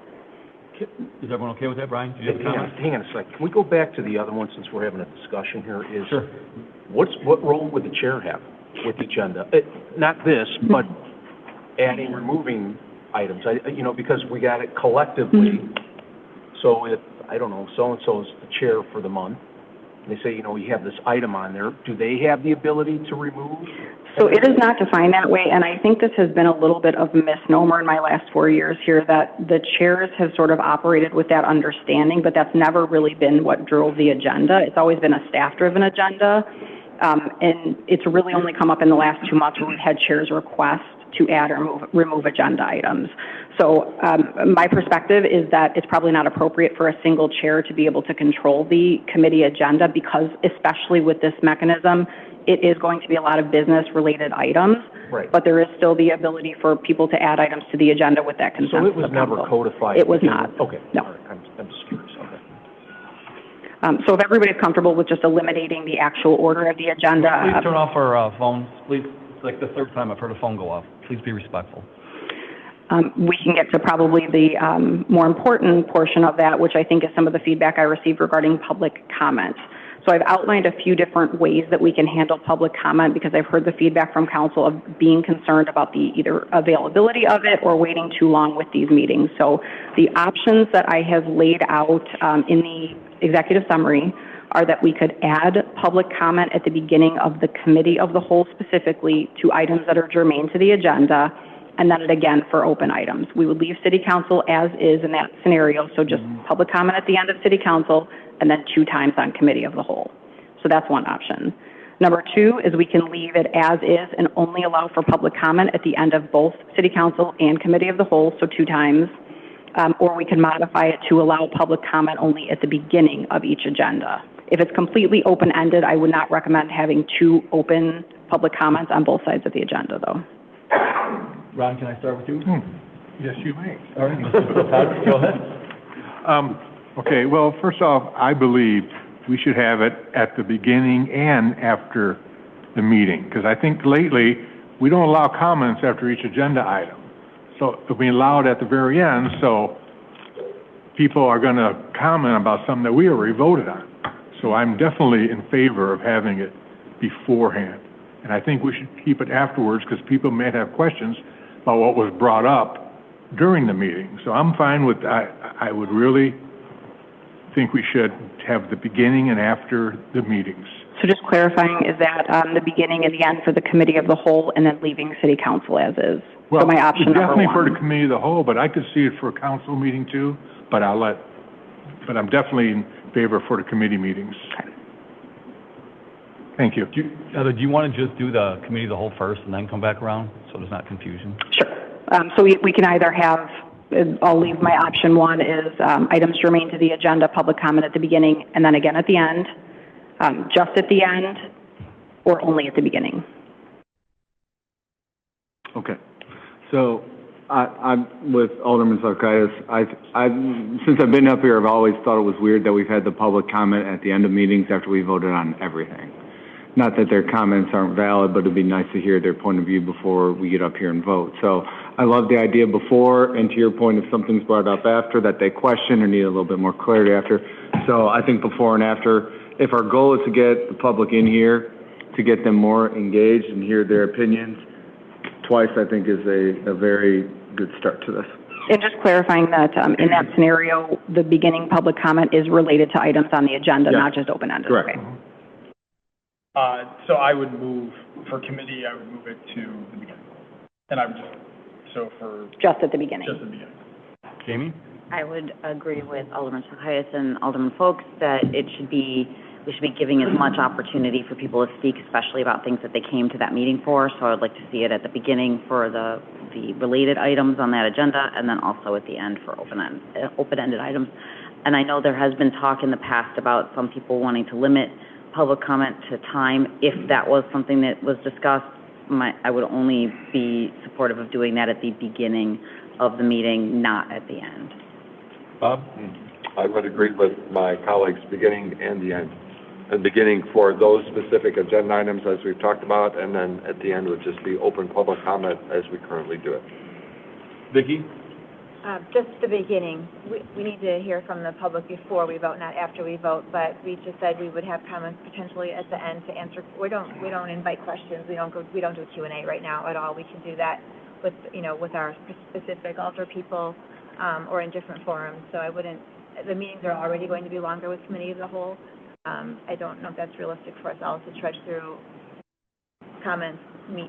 Is everyone okay with that, Brian? Did you have a comment? Hang on a second. Can we go back to the other one since we're having a discussion here? Sure. What role would the chair have with the agenda? Not this, but adding, removing items. You know, because we got it collectively. So if, I don't know, so-and-so is the chair for the month, and they say, you know, we have this item on there, do they have the ability to remove? So it is not defined that way, and I think this has been a little bit of a misnomer in my last 4 years here, that the chairs have sort of operated with that understanding, but that's never really been what drove the agenda. It's always been a staff-driven agenda, and it's really only come up in the last 2 months where we've had chairs request to add or remove agenda items. So my perspective is that it's probably not appropriate for a single chair to be able to control the committee agenda, because especially with this mechanism, it is going to be a lot of business-related items, right. But there is still the ability for people to add items to the agenda with that consensus. So it was never codified? It was not. Okay. No. All right. I'm just curious. Okay. So if everybody's comfortable with just eliminating the actual order of the agenda. Please turn off our phones, please. It's like the 3rd time I've heard a phone go off. Please be respectful. We can get to probably the more important portion of that, which I think is some of the feedback I received regarding public comment. So I've outlined a few different ways that we can handle public comment, because I've heard the feedback from council of being concerned about the either availability of it or waiting too long with these meetings. So the options that I have laid out in the executive summary are that we could add public comment at the beginning of the committee of the whole specifically to items that are germane to the agenda, and then again for open items. We would leave city council as is in that scenario, so just public comment at the end of city council and then 2 times on committee of the whole. So that's one option. Number 2 is we can leave it as is and only allow for public comment at the end of both city council and committee of the whole, so 2 times. Or we can modify it to allow public comment only at the beginning of each agenda. If it's completely open-ended, I would not recommend having 2 open public comments on both sides of the agenda, though. Ron, can I start with you? Yes, you may. All right, Mr. Sokatis, go ahead. Okay, well, first off, I believe we should have it at the beginning and after the meeting, because I think lately we don't allow comments after each agenda item. So we allow it at the very end, so people are going to comment about something that we already voted on. So I'm definitely in favor of having it beforehand. And I think we should keep it afterwards, because people may have questions about what was brought up during the meeting. So I'm fine with that. I would really think we should have the beginning and after the meetings. So just clarifying, is that the beginning and the end for the committee of the whole and then leaving city council as is? Well, so my option number definitely 1. for the committee of the whole, but I could see it for a council meeting too, but I'm definitely in favor for the committee meetings. Okay. Thank you. Do you want to just do the committee of the whole first and then come back around, so there's not confusion? Sure. So we can either have, I'll leave my option 1 is items germane to the agenda, public comment at the beginning, and then again at the end, just at the end, or only at the beginning. Okay. So I'm with Alderman Sarkis. Since I've been up here, I've always thought it was weird that we've had the public comment at the end of meetings after we voted on everything. Not that their comments aren't valid, but it'd be nice to hear their point of view before we get up here and vote. So I love the idea before, and to your point, if something's brought up after that they question or need a little bit more clarity after. So I think before and after, if our goal is to get the public in here, to get them more engaged and hear their opinions, twice I think is a very good start to this. And just clarifying that in that scenario, the beginning public comment is related to items on the agenda, not just open-ended. Correct. Okay. So I would move, for committee, I would move it to the beginning. And I would just at the beginning. Just at the beginning. Jamie? I would agree with Alderman Sarkis and Alderman Folks that we should be giving as much opportunity for people to speak, especially about things that they came to that meeting for. So I would like to see it at the beginning for the related items on that agenda, and then also at the end for open-ended items. And I know there has been talk in the past about some people wanting to limit public comment to time. If that was something that was discussed, I would only be supportive of doing that at the beginning of the meeting, not at the end. Bob? I would agree with my colleagues, beginning and the end. The beginning for those specific agenda items as we've talked about, and then at the end would just be open public comment as we currently do it. Vicki? Just the beginning. We need to hear from the public before we vote, not after we vote, but we just said we would have comments potentially at the end to answer. We don't invite questions. We don't do Q&A right now at all. We can do that with, with our specific altar people, or in different forums. So the meetings are already going to be longer with committee of the whole. I don't know if that's realistic for us all to trudge through comments,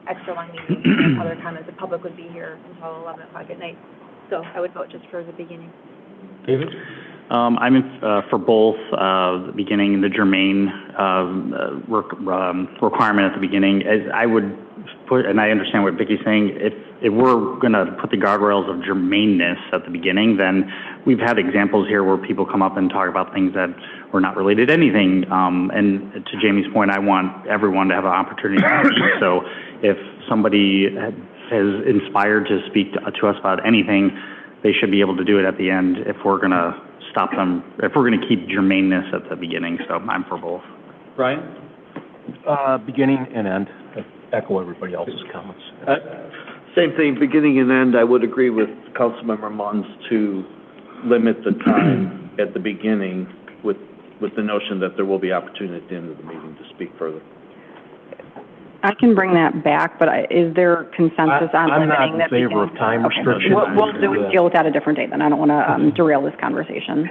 extra long meetings, and other comments. The public would be here until 11 o'clock at night. So I would vote just for the beginning. David? I'm in, for both the beginning and the germane requirement at the beginning. As I would put, and I understand what Vicki's saying, if we're going to put the guardrails of germaneness at the beginning, then we've had examples here where people come up and talk about things that were not related to anything. And to Jamie's point, I want everyone to have an opportunity to speak. So if somebody is inspired to speak to us about anything, they should be able to do it at the end if we're going to stop them, if we're going to keep germaneness at the beginning. So I'm for both. Brian? Beginning and end. Echo everybody else's comments. Same thing, beginning and end. I would agree with Councilmember Munns to limit the time at the beginning with the notion that there will be opportunity at the end of the meeting to speak further. I can bring that back, but is there consensus on limiting that? I'm not in favor of time restrictions. We'll deal with that a different day then. I don't want to derail this conversation.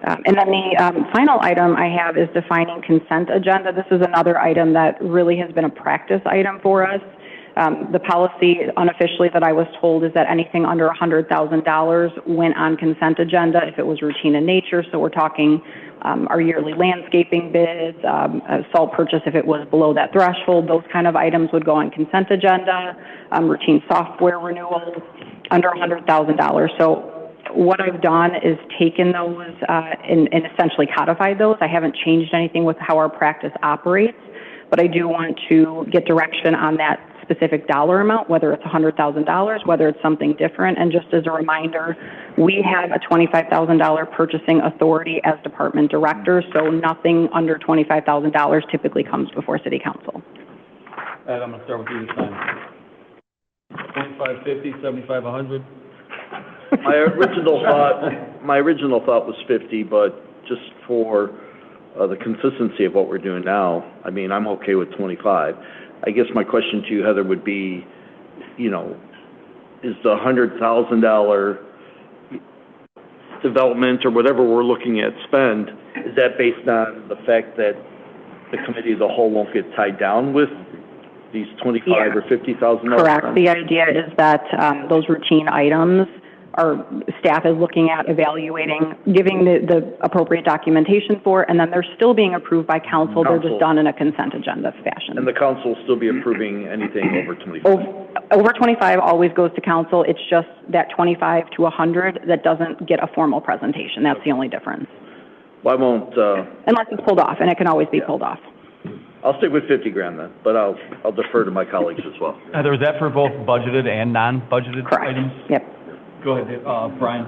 And then the final item I have is defining consent agenda. This is another item that really has been a practice item for us. The policy unofficially that I was told is that anything under $100,000 went on consent agenda if it was routine in nature. So we're talking our yearly landscaping bids, salt purchase if it was below that threshold. Those kind of items would go on consent agenda, routine software renewals under $100,000. So what I've done is taken those and essentially codified those. I haven't changed anything with how our practice operates, but I do want to get direction on that specific dollar amount, whether it's $100,000, whether it's something different. And just as a reminder, we have a $25,000 purchasing authority as department directors, so nothing under $25,000 typically comes before City Council. Ed, I'm going to start with you this time. 25, 50, 75, 100? My original thought was 50, but just for the consistency of what we're doing now, I mean, I'm okay with 25. I guess my question to you, Heather, would be, is the $100,000 development or whatever we're looking at spend, is that based on the fact that the committee as a whole won't get tied down with these $25,000 or $50,000? Correct. The idea is that those routine items, our staff is looking at evaluating, giving the appropriate documentation for, and then they're still being approved by council. They're just done in a consent agenda fashion. And the council will still be approving anything over 25? Over 25 always goes to council. It's just that 25 to 100 that doesn't get a formal presentation. That's the only difference. Well, I won't... Unless it's pulled off, and it can always be pulled off. I'll stick with 50 grand then, but I'll defer to my colleagues as well. Heather, is that for both budgeted and non-budgeted Correct. items? Yep. Go ahead, Brian.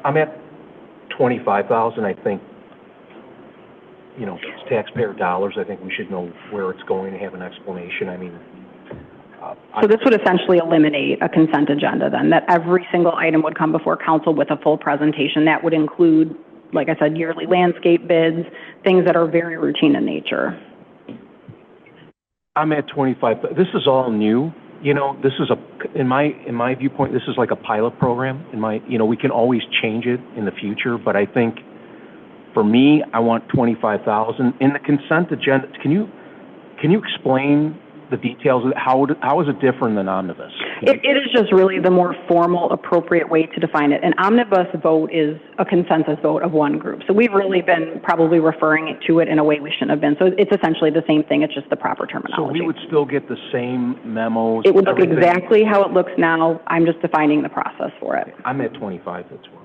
I'm at 25,000, I think, you know, it's taxpayer dollars, I think we should know where it's going and have an explanation, I mean. So this would essentially eliminate a consent agenda then, that every single item would come before council with a full presentation. That would include, like I said, yearly landscape bids, things that are very routine in nature. I'm at 25, but this is all new, you know, this is in my viewpoint, this is like a pilot program, you know, we can always change it in the future, but I think, for me, I want 25,000. In the consent agenda, can you explain the details of it? How is it different than omnibus? It is just really the more formal, appropriate way to define it. An omnibus vote is a consensus vote of one group. So we've really been probably referring to it in a way we shouldn't have been. So it's essentially the same thing, it's just the proper terminology. So we would still get the same memos? It would look exactly how it looks now. I'm just defining the process for it. I'm at 25, that's one.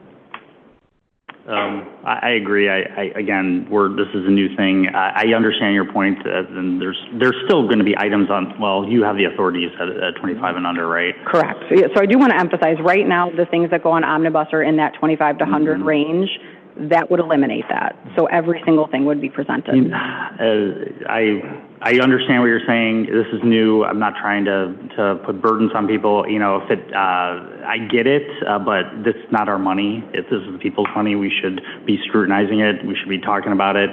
I agree. Again, this is a new thing. I understand your point, and there's still going to be items on, well, you have the authority, you said, at 25 and under, right? Correct. So I do want to emphasize, right now, the things that go on omnibus are in that 25 to 100 range. That would eliminate that. So every single thing would be presented. I understand what you're saying. This is new. I'm not trying to put burdens on people. You know, I get it, but this is not our money. If this is the people's money, we should be scrutinizing it. We should be talking about it.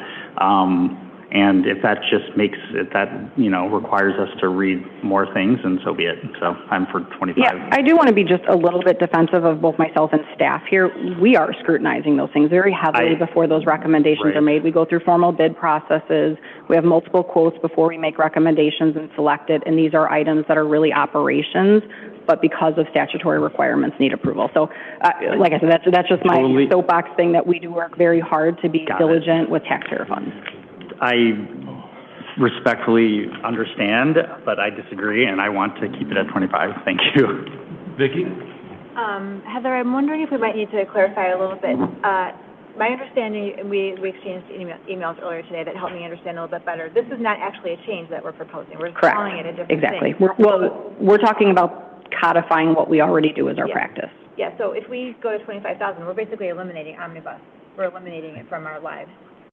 And if that just makes it, that, you know, requires us to read more things, and so be it. So I'm for 25. Yeah, I do want to be just a little bit defensive of both myself and staff here. We are scrutinizing those things very heavily before those recommendations are made. We go through formal bid processes. We have multiple quotes before we make recommendations and select it, and these are items that are really operations, but because of statutory requirements need approval. So, like I said, that's just my soapbox thing, that we do work very hard to be diligent with taxpayer funds. I respectfully understand, but I disagree, and I want to keep it at 25. Thank you. Vicki? Heather, I'm wondering if we might need to clarify a little bit. My understanding, and we exchanged emails earlier today that helped me understand a little bit better. This is not actually a change that we're proposing. We're calling it a different thing. We're talking about codifying what we already do as our practice. Yeah, so if we go to 25,000, we're basically eliminating omnibus. We're eliminating it from our lives,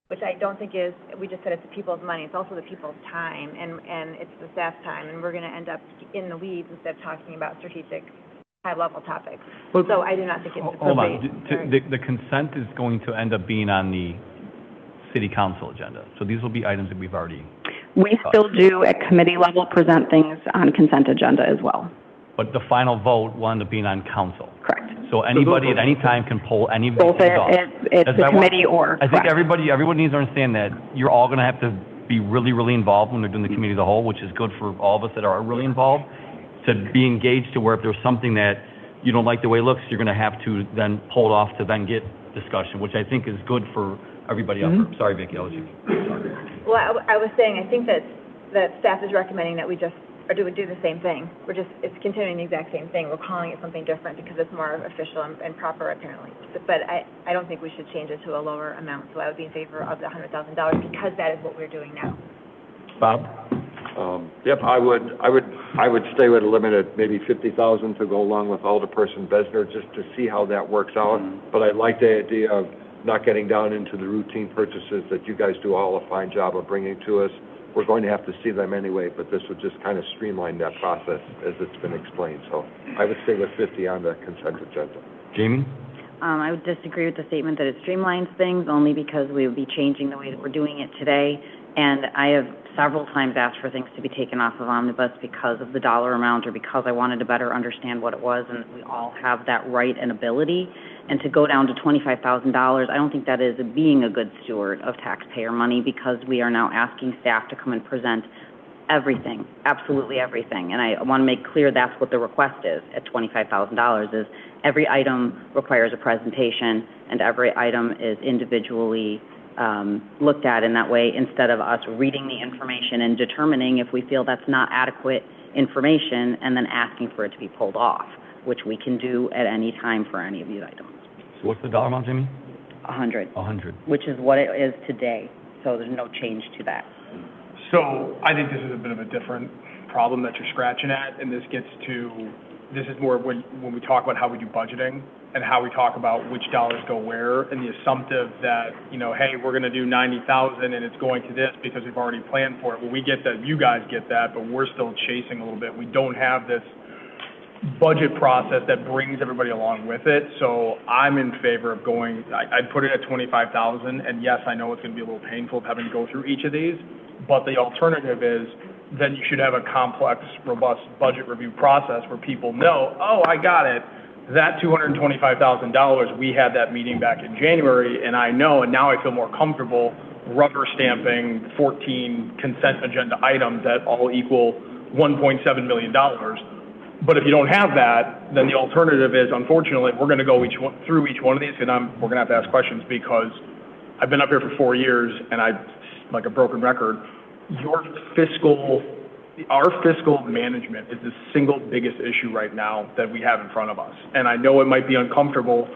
which I don't think is, we just said it's the people's money, it's also the people's time, and it's the staff's time, and we're going to end up in the weeds instead of talking about strategic, high-level topics. So I do not think it's appropriate. Hold on. The consent is going to end up being on the city council agenda, so these will be items that we've already We still do, at committee level, present things on consent agenda as well. But the final vote will end up being on council. Correct. So anybody at any time can pull any of these both off. at the committee or. I think everyone needs to understand that you're all going to have to be really, really involved when they're doing the committee of the whole, which is good for all of us that are really involved, to be engaged, to where if there's something that you don't like the way it looks, you're going to have to then pull it off to then get discussion, which I think is good for everybody else. Sorry, Vicki, I'll let you. Well, I was saying, I think that staff is recommending that we just do the same thing. It's continuing the exact same thing. We're calling it something different because it's more official and proper, apparently. But I don't think we should change it to a lower amount. So I would be in favor of the $100,000 because that is what we're doing now. Bob? Yep, I would stay with a limit at maybe 50,000 to go along with Alderperson Besner, just to see how that works out. But I like the idea of not getting down into the routine purchases that you guys do all a fine job of bringing to us. We're going to have to see them anyway, but this would just kind of streamline that process as it's been explained. So I would stay with 50 on the consent agenda. Jamie? I would disagree with the statement that it streamlines things, only because we would be changing the way that we're doing it today. And I have several times asked for things to be taken off of omnibus because of the dollar amount or because I wanted to better understand what it was, and we all have that right and ability. And to go down to $25,000, I don't think that is being a good steward of taxpayer money, because we are now asking staff to come and present everything, absolutely everything. And I want to make clear that's what the request is at $25,000, is every item requires a presentation and every item is individually looked at in that way, instead of us reading the information and determining if we feel that's not adequate information and then asking for it to be pulled off, which we can do at any time for any of these items. So what's the dollar amount, Jimmy? 100. 100. Which is what it is today, so there's no change to that. So I think this is a bit of a different problem that you're scratching at, and this is more when we talk about how we do budgeting and how we talk about which dollars go where, and the assumptive that, hey, we're gonna do 90,000 and it's going to this because we've already planned for it. Well, we get that, you guys get that, but we're still chasing a little bit. We don't have this budget process that brings everybody along with it. So I'm in favor of I'd put it at 25,000, and yes, I know it's gonna be a little painful of having to go through each of these, but the alternative is then you should have a complex, robust budget review process where people know, oh, I got it. That $225,000, we had that meeting back in January, and I know, and now I feel more comfortable rubber stamping 14 consent agenda items that all equal $1.7 million. But if you don't have that, then the alternative is, unfortunately, we're going to go through each one of these, and we're going to have to ask questions because I've been up here for 4 years, and like a broken record, our fiscal management is the single biggest issue right now that we have in front of us. And I know it might be uncomfortable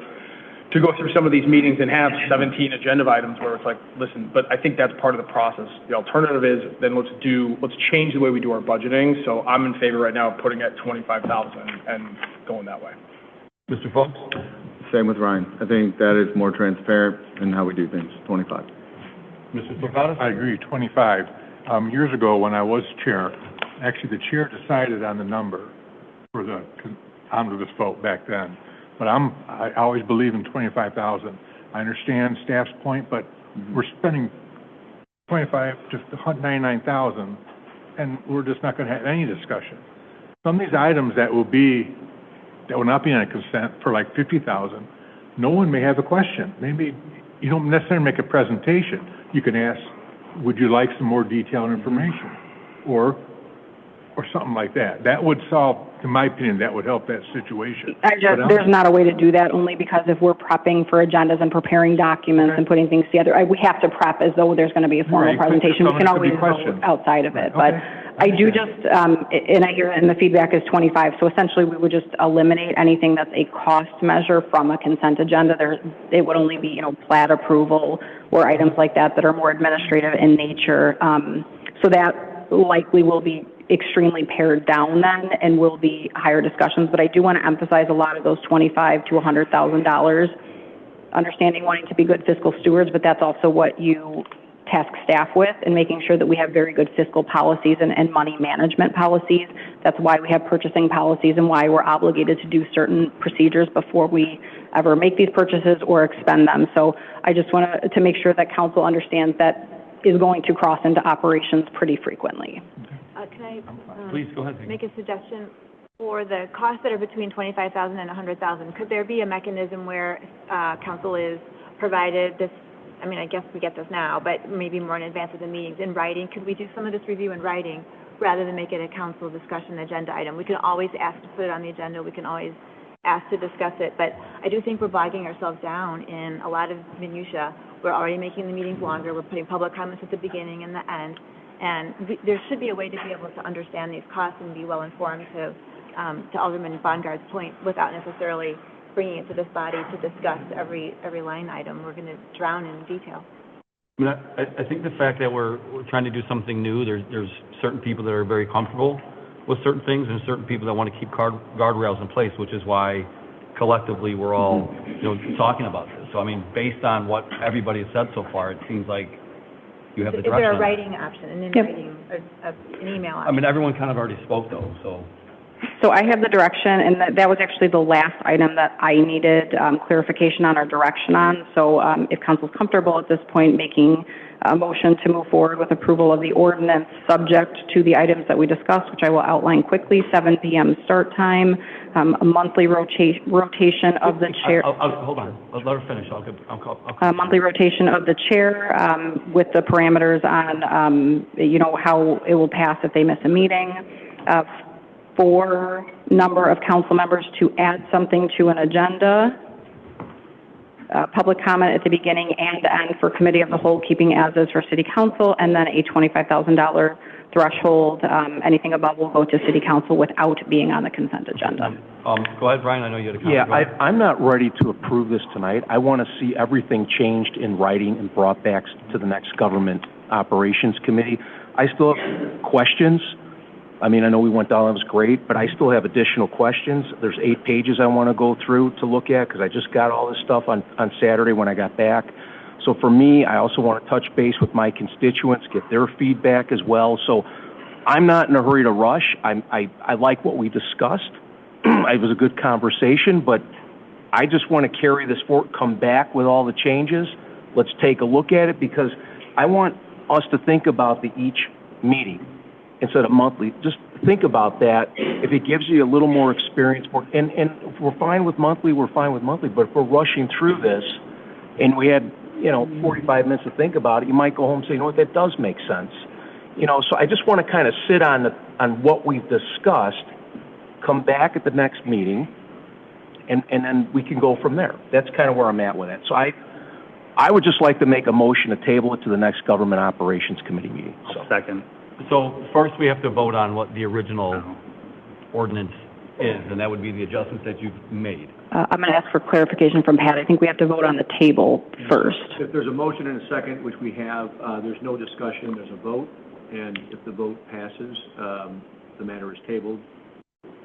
to go through some of these meetings and have 17 agenda items where it's like, listen, but I think that's part of the process. The alternative is then let's change the way we do our budgeting. So I'm in favor right now of putting it at 25,000 and going that way. Mr. Fox? Same with Ryan. I think that is more transparent in how we do things, 25. Mr. Fox? I agree, 25. Years ago, when I was chair, actually the chair decided on the number for the omnibus vote back then. But I always believe in 25,000. I understand staff's point, but we're spending 25 to 99,000, and we're just not going to have any discussion. Some of these items that will not be on a consent for like 50,000, no one may have a question. Maybe you don't necessarily make a presentation. You can ask, would you like some more detailed information? Or something like that. That would solve, in my opinion, that would help that situation. There's not a way to do that, only because if we're prepping for agendas and preparing documents and putting things together, we have to prep as though there's going to be a formal presentation. We can always go outside of it. But I do and I hear, and the feedback is 25, so essentially we would just eliminate anything that's a cost measure from a consent agenda. It would only be, plat approval or items like that are more administrative in nature. So that likely will be extremely pared down then and will be higher discussions. But I do want to emphasize a lot of those $25,000 to $100,000, understanding wanting to be good fiscal stewards, but that's also what you task staff with, and making sure that we have very good fiscal policies and money management policies. That's why we have purchasing policies and why we're obligated to do certain procedures before we ever make these purchases or expend them. So I just want to make sure that council understands that is going to cross into operations pretty frequently. Can I Please, go ahead. make a suggestion for the costs that are between 25,000 and 100,000? Could there be a mechanism where council is provided this? I mean, I guess we get this now, but maybe more in advance of the meetings in writing. Could we do some of this review in writing rather than make it a council discussion agenda item? We can always ask to put it on the agenda. We can always ask to discuss it, but I do think we're bogging ourselves down in a lot of minutia. We're already making the meetings longer. We're putting public comments at the beginning and the end. And there should be a way to be able to understand these costs and be well informed to Alderman Bongard's point without necessarily bringing it to this body to discuss every line item. We're going to drown in detail. I mean, I think the fact that we're trying to do something new, there's certain people that are very comfortable with certain things and certain people that want to keep guardrails in place, which is why collectively we're all, talking about this. So, I mean, based on what everybody has said so far, it seems like you have the direction. Is there a writing option, an in-writing, an email option? I mean, everyone kind of already spoke, though, so. So I have the direction, and that was actually the last item that I needed clarification on or direction on. So if council's comfortable at this point making a motion to move forward with approval of the ordinance subject to the items that we discussed, which I will outline quickly: 7 p.m. start time, a monthly rotation of the chair. Hold on. Let her finish. I'll monthly rotation of the chair with the parameters on, how it will pass if they miss a meeting. For number of council members to add something to an agenda. Public comment at the beginning and end for committee of the whole, keeping as is for city council, and then a $25,000 threshold. Anything above will go to city council without being on the consent agenda. Go ahead, Brian. I know you had a comment. Yeah, I'm not ready to approve this tonight. I want to see everything changed in writing and brought back to the next government operations committee. I still have questions. I mean, I know we went down, it was great, but I still have additional questions. There's 8 pages I want to go through to look at because I just got all this stuff on Saturday when I got back. So for me, I also want to touch base with my constituents, get their feedback as well. So I'm not in a hurry to rush. I like what we discussed. It was a good conversation, but I just want to carry this forward, come back with all the changes. Let's take a look at it because I want us to think about each meeting instead of monthly. Just think about that. If it gives you a little more experience, and if we're fine with monthly, we're fine with monthly. But if we're rushing through this and we had, 45 minutes to think about it, you might go home and say, that does make sense. So I just want to kind of sit on what we've discussed, come back at the next meeting, and then we can go from there. That's kind of where I'm at with it. So I would just like to make a motion to table it to the next Government Operations Committee meeting. So. Second. So first, we have to vote on what the original ordinance is, and that would be the adjustments that you've made. I'm going to ask for clarification from Pat. I think we have to vote on the table first. If there's a motion and a second, which we have, there's no discussion, there's a vote, and if the vote passes, the matter is tabled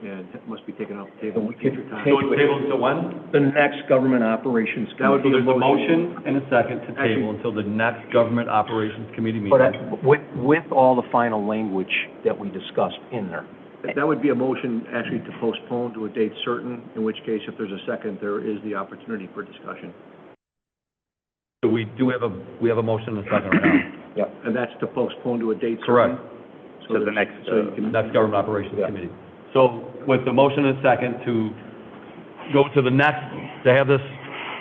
and must be taken off the table at future time. So it's tabled until when? The next Government Operations Committee. That would be there's a motion and a second to table until the next Government Operations Committee meeting. But with all the final language that we discussed in there. That would be a motion actually to postpone to a date certain, in which case, if there's a second, there is the opportunity for discussion. So we have a motion and a second right now. Yep. And that's to postpone to a date certain? Correct. So the next, next Government Operations Committee. So with the motion and a second to go to the next, to have this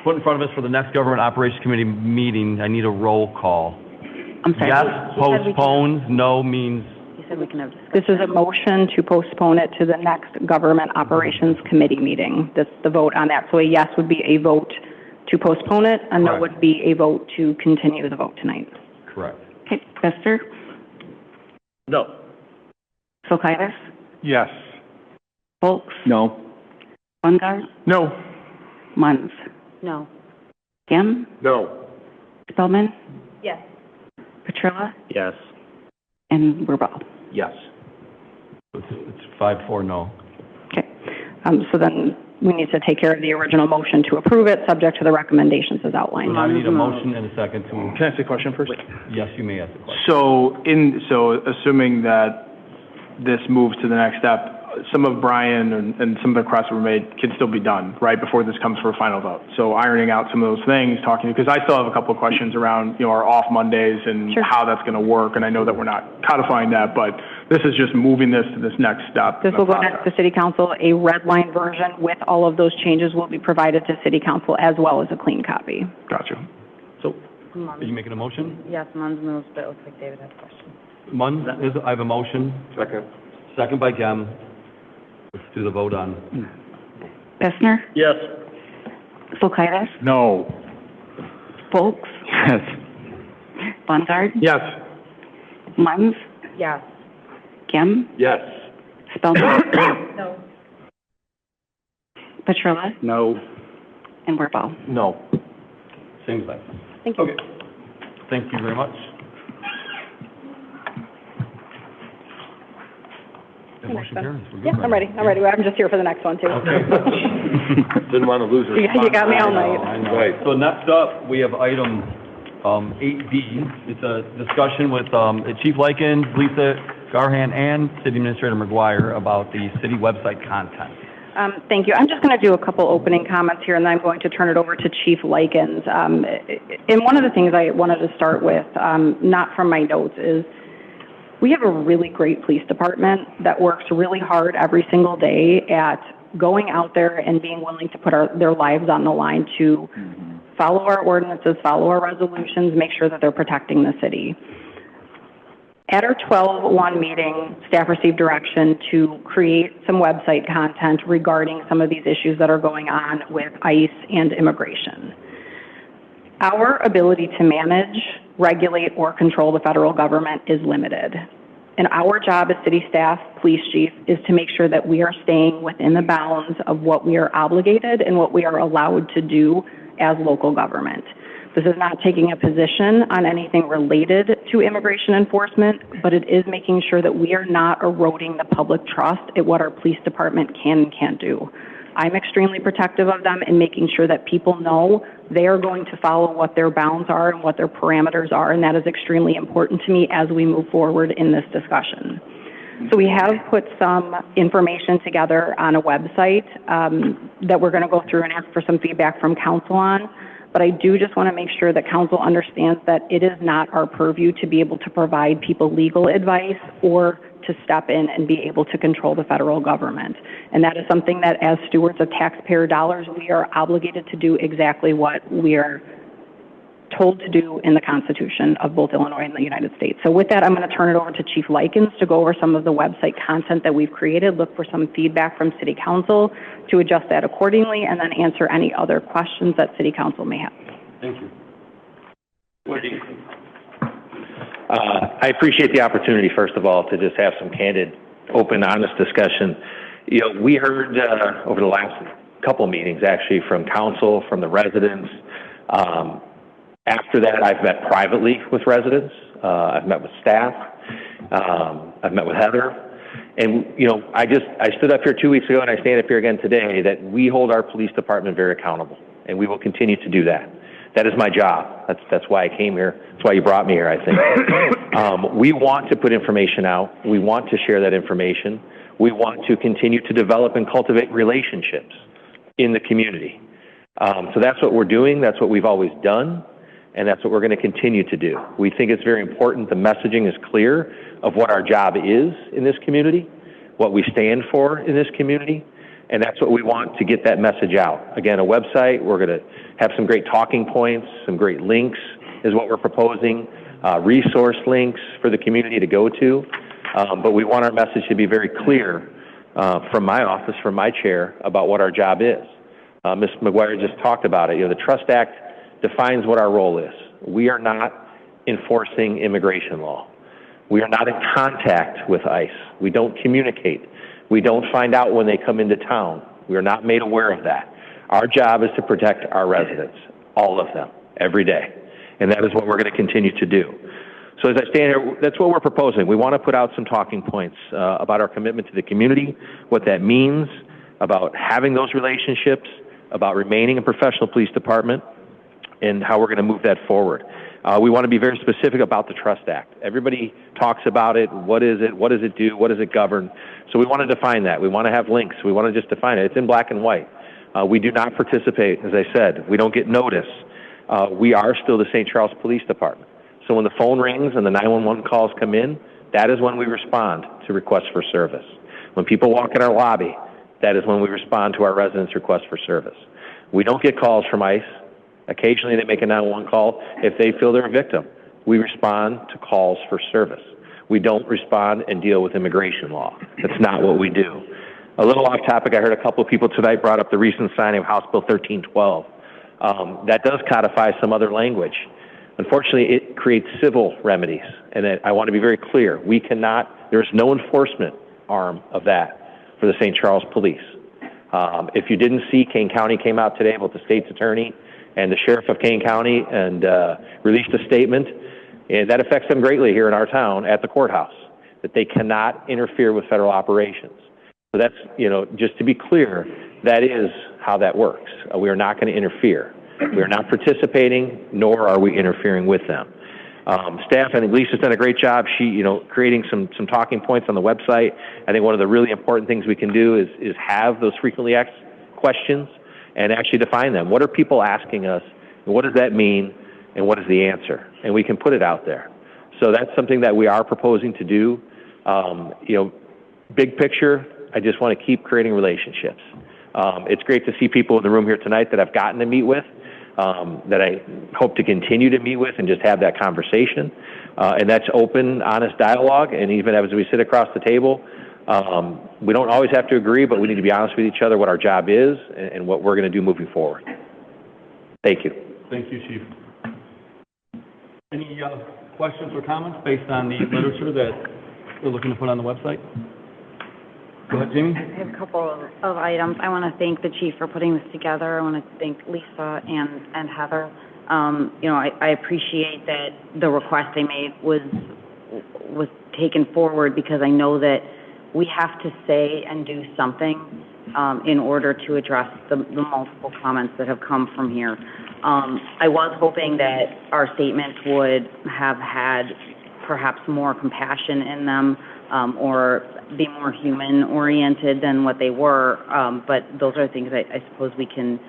put in front of us for the next Government Operations Committee meeting, I need a roll call. I'm sorry. Yes, postpones, no means. You said we can have discussion. This is a motion to postpone it to the next Government Operations Committee meeting. That's the vote on that. So a yes would be a vote to postpone it, a no would be a vote to continue the vote tonight. Correct. Okay, Pfister? No. Kulkaitis? Yes. Folks? No. Bungard? No. Munns? No. Kim? No. Spellman? Yes. Petrilla? yes. And Wirball? Yes. It's 5-4 no. Okay. So then we need to take care of the original motion to approve it, subject to the recommendations as outlined. I need a motion and a second to. Can I ask a question first? Yes, you may ask the question. So assuming that this moves to the next step, some of Brian and some of the requests were made can still be done, right, before this comes for a final vote. So ironing out some of those things, because I still have a couple of questions around, our off Mondays and how that's going to work. And I know that we're not codifying that, but this is just moving this to this next step. This will go next to City Council. A red line version with all of those changes will be provided to City Council as well as a clean copy. Gotcha. So, are you making a motion? Yes, Munns moves, but it looks like David has a question. Munns, I have a motion. Second. Second by Gem. Let's do the vote on. Pfister? Yes. Kulkaitis? No. Folks? Yes. Bungard? Yes. Munns? Yes. Kim? Yes. Spellman? No. Petrilla? No. And Wirball? No. Same thing. Thank you. Okay. Thank you very much. The motion carries. We're good, Yeah, I'm ready. I'm just here for the next one, too. Okay. Didn't want to lose her. You got me all night. I know. Right. So next up, we have item 8B. It's a discussion with Chief Likens, Lisa Garhan, and City Administrator McGuire about the city website content. Thank you. I'm just going to do a couple opening comments here, and then I'm going to turn it over to Chief Likens. And one of the things I wanted to start with, not from my notes, is we have a really great police department that works really hard every single day at going out there and being willing to put their lives on the line to follow our ordinances, follow our resolutions, make sure that they're protecting the city. At our 12-1 meeting, staff received direction to create some website content regarding some of these issues that are going on with ICE and immigration. Our ability to manage, regulate, or control the federal government is limited. And our job as city staff, police chief, is to make sure that we are staying within the bounds of what we are obligated and what we are allowed to do as local government. This is not taking a position on anything related to immigration enforcement, but it is making sure that we are not eroding the public trust at what our police department can and can't do. I'm extremely protective of them in making sure that people know they are going to follow what their bounds are and what their parameters are, and that is extremely important to me as we move forward in this discussion. So we have put some information together on a website that we're going to go through and ask for some feedback from council on. But I do just want to make sure that council understands that it is not our purview to be able to provide people legal advice or to step in and be able to control the federal government. And that is something that as stewards of taxpayer dollars, we are obligated to do exactly what we are told to do in the Constitution of both Illinois and the United States. So with that, I'm going to turn it over to Chief Likens to go over some of the website content that we've created, look for some feedback from City Council to adjust that accordingly, and then answer any other questions that City Council may have. Thank you. I appreciate the opportunity, first of all, to just have some candid, open, honest discussion. You know, we heard over the last couple meetings, actually, from council, from the residents. After that, I've met privately with residents. I've met with staff. I've met with Heather. And, you know, I stood up here 2 weeks ago and I stand up here again today that we hold our police department very accountable, and we will continue to do that. That is my job. That's why I came here. That's why you brought me here, I think. We want to put information out. We want to share that information. We want to continue to develop and cultivate relationships in the community. So that's what we're doing. That's what we've always done. And that's what we're going to continue to do. We think it's very important the messaging is clear of what our job is in this community, what we stand for in this community, and that's what we want to get that message out. Again, a website, we're going to have some great talking points, some great links is what we're proposing, resource links for the community to go to, but we want our message to be very clear from my office, from my chair, about what our job is. Ms. McGuire just talked about it. You know, the Trust Act defines what our role is. We are not enforcing immigration law. We are not in contact with ICE. We don't communicate. We don't find out when they come into town. We are not made aware of that. Our job is to protect our residents, all of them, every day. And that is what we're going to continue to do. So as I stand here, that's what we're proposing. We want to put out some talking points about our commitment to the community, what that means, about having those relationships, about remaining a professional police department, and how we're going to move that forward. We want to be very specific about the Trust Act. Everybody talks about it. What is it? What does it do? What does it govern? So we want to define that. We want to have links. We want to just define it. It's in black and white. We do not participate, as I said. We don't get notice. We are still the St. Charles Police Department. So when the phone rings and the 911 calls come in, that is when we respond to requests for service. When people walk in our lobby, that is when we respond to our residents' requests for service. We don't get calls from ICE. Occasionally they make a 911 call if they feel they're a victim. We respond to calls for service. We don't respond and deal with immigration law. That's not what we do. A little off topic, I heard a couple of people tonight brought up the recent signing of House Bill 1312. That does codify some other language. Unfortunately, it creates civil remedies, and I want to be very clear. We cannot, there's no enforcement arm of that for the St. Charles Police. If you didn't see, Kane County came out today with the state's attorney and the sheriff of Kane County and released a statement, and that affects them greatly here in our town at the courthouse, that they cannot interfere with federal operations. So that's, you know, just to be clear, that is how that works. We are not going to interfere. We are not participating, nor are we interfering with them. Staff, I think Lisa's done a great job. She, you know, creating some talking points on the website. I think one of the really important things we can do is have those frequently asked questions and actually define them. What are people asking us? And what does that mean? And what is the answer? And we can put it out there. So that's something that we are proposing to do. You know, big picture, I just want to keep creating relationships. It's great to see people in the room here tonight that I've gotten to meet with, that I hope to continue to meet with and just have that conversation. And that's open, honest dialogue. And even as we sit across the table, we don't always have to agree, but we need to be honest with each other what our job is and what we're going to do moving forward. Thank you. Thank you, Chief. Any questions or comments based on the literature that we're looking to put on the website? Go ahead, Jamie. I have a couple of items. I want to thank the chief for putting this together. I want to thank Lisa and Heather. You know, I appreciate that the request I made was taken forward because I know that we have to say and do something in order to address the multiple comments that have come from here. I was hoping that our statements would have had perhaps more compassion in them, or be more human-oriented than what they were, but those are things I suppose we can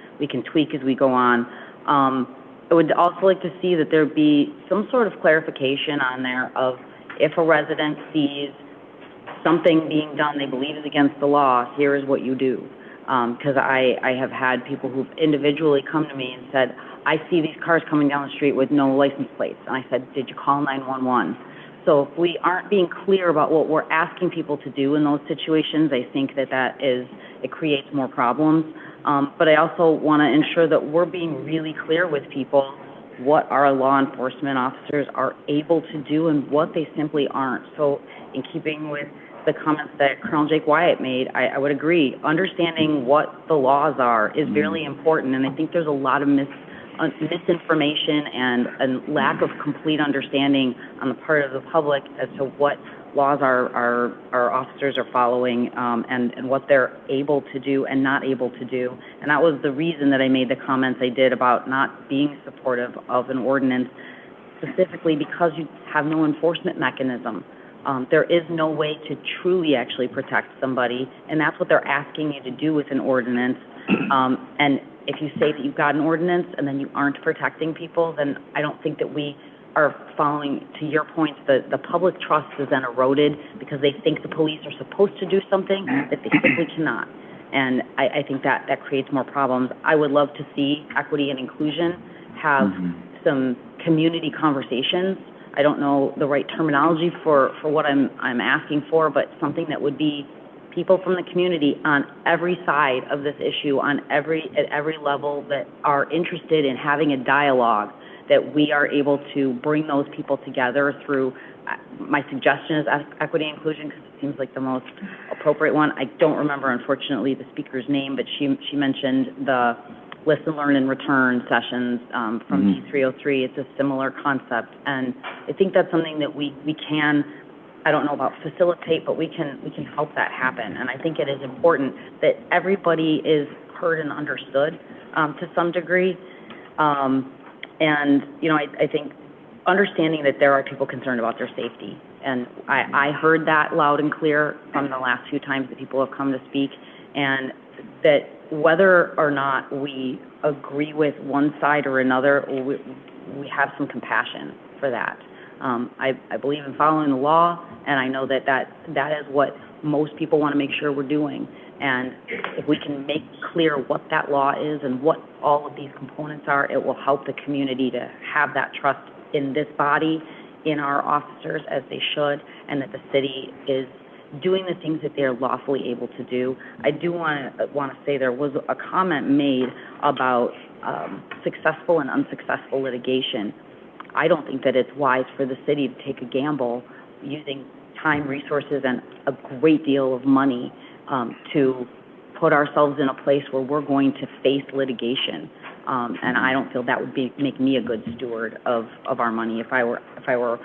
tweak as we go on. I would also like to see that there be some sort of clarification on there of if a resident sees something being done they believe is against the law, here is what you do. Because I have had people who've individually come to me and said, I see these cars coming down the street with no license plates. And I said, did you call 911? So if we aren't being clear about what we're asking people to do in those situations, I think it creates more problems. But I also want to ensure that we're being really clear with people what our law enforcement officers are able to do and what they simply aren't. So in keeping with the comments that Colonel Jake Wyatt made, I would agree. Understanding what the laws are is really important, and I think there's a lot of misinformation and lack of complete understanding on the part of the public as to what laws our officers are following, and what they're able to do and not able to do. And that was the reason that I made the comments I did about not being supportive of an ordinance, specifically because you have no enforcement mechanism. There is no way to truly actually protect somebody, and that's what they're asking you to do with an ordinance. And if you say that you've got an ordinance and then you aren't protecting people, then I don't think that we are following, to your point, the public trust is then eroded because they think the police are supposed to do something that they simply cannot. And I think that creates more problems. I would love to see equity and inclusion have some community conversations. I don't know the right terminology for what I'm asking for, but something that would be people from the community on every side of this issue, at every level, that are interested in having a dialogue, that we are able to bring those people together through, my suggestion is equity and inclusion, because it seems like the most appropriate one. I don't remember, unfortunately, the speaker's name, but she mentioned the listen, learn, and return sessions from D303. It's a similar concept, and I think that's something that we can, I don't know about facilitate, but we can help that happen. And I think it is important that everybody is heard and understood to some degree. And, you know, I think understanding that there are people concerned about their safety. And I heard that loud and clear from the last few times that people have come to speak, and that whether or not we agree with one side or another, we have some compassion for that. I believe in following the law, and I know that is what most people want to make sure we're doing. And if we can make clear what that law is and what all of these components are, it will help the community to have that trust in this body, in our officers as they should, and that the city is doing the things that they're lawfully able to do. I do want to say there was a comment made about successful and unsuccessful litigation. I don't think that it's wise for the city to take a gamble using time, resources, and a great deal of money to put ourselves in a place where we're going to face litigation. And I don't feel that would make me a good steward of our money if I were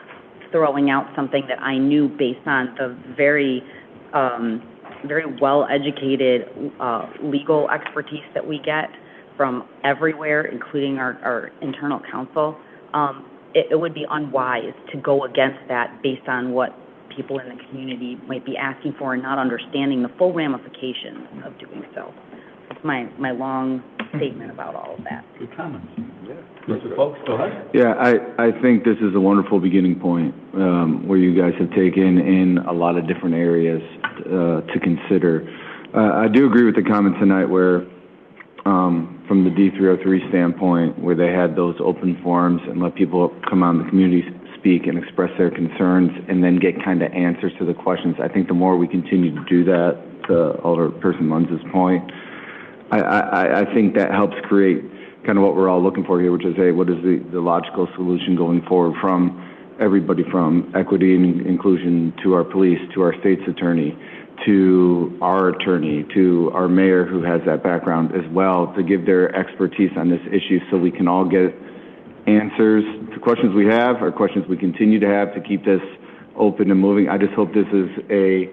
throwing out something that I knew based on the very well-educated legal expertise that we get from everywhere, including our internal counsel. It would be unwise to go against that based on what people in the community might be asking for and not understanding the full ramifications of doing so. That's my long statement about all of that. Good comments. Yeah. Mr. Folks, go ahead. Yeah, I think this is a wonderful beginning point where you guys have taken in a lot of different areas to consider. I do agree with the comment tonight where, from the D303 standpoint, where they had those open forums and let people come out in the community speak and express their concerns and then get kind of answers to the questions. I think the more we continue to do that, to Alderperson Munz's point, I think that helps create kind of what we're all looking for here, which is, hey, what is the logical solution going forward from everybody, from equity and inclusion to our police, to our state's attorney, to our attorney, to our mayor who has that background as well, to give their expertise on this issue so we can all get answers to questions we have or questions we continue to have to keep this open and moving. I just hope this is a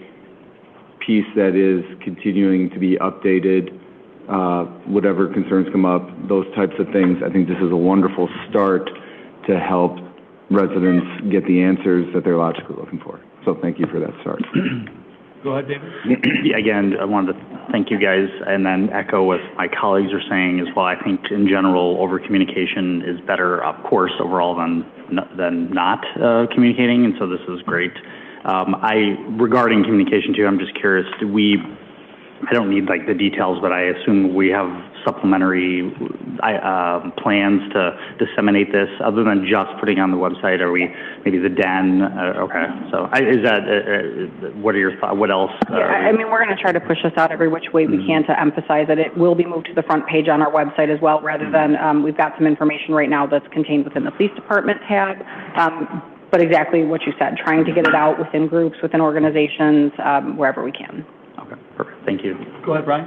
piece that is continuing to be updated, whatever concerns come up, those types of things. I think this is a wonderful start to help residents get the answers that they're logically looking for. So thank you for that start. Go ahead, David. Yeah, again, I wanted to thank you guys and then echo what my colleagues are saying as well. I think in general, over communication is better, of course, overall than not communicating, and so this is great. Regarding communication too, I'm just curious, I don't need like the details, but I assume we have supplementary plans to disseminate this other than just putting on the website. Are we maybe the den? Okay, so is that what are your thoughts? What else? Yeah, I mean, we're going to try to push this out every which way we can to emphasize that it will be moved to the front page on our website as well, rather than we've got some information right now that's contained within the police department tab. But exactly what you said, trying to get it out within groups, within organizations, wherever we can. Okay, perfect. Thank you. Go ahead, Brian.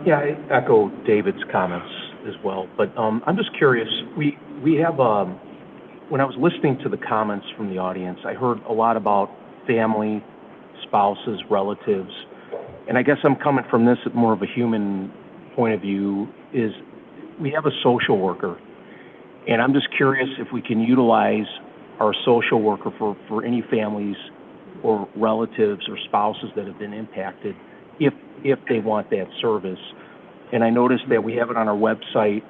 Yeah, I echo David's comments as well, but I'm just curious. We have, when I was listening to the comments from the audience, I heard a lot about family, spouses, relatives, and I guess I'm coming from this at more of a human point of view, is we have a social worker, and I'm just curious if we can utilize our social worker for any families or relatives or spouses that have been impacted if they want that service. And I noticed that we have it on our website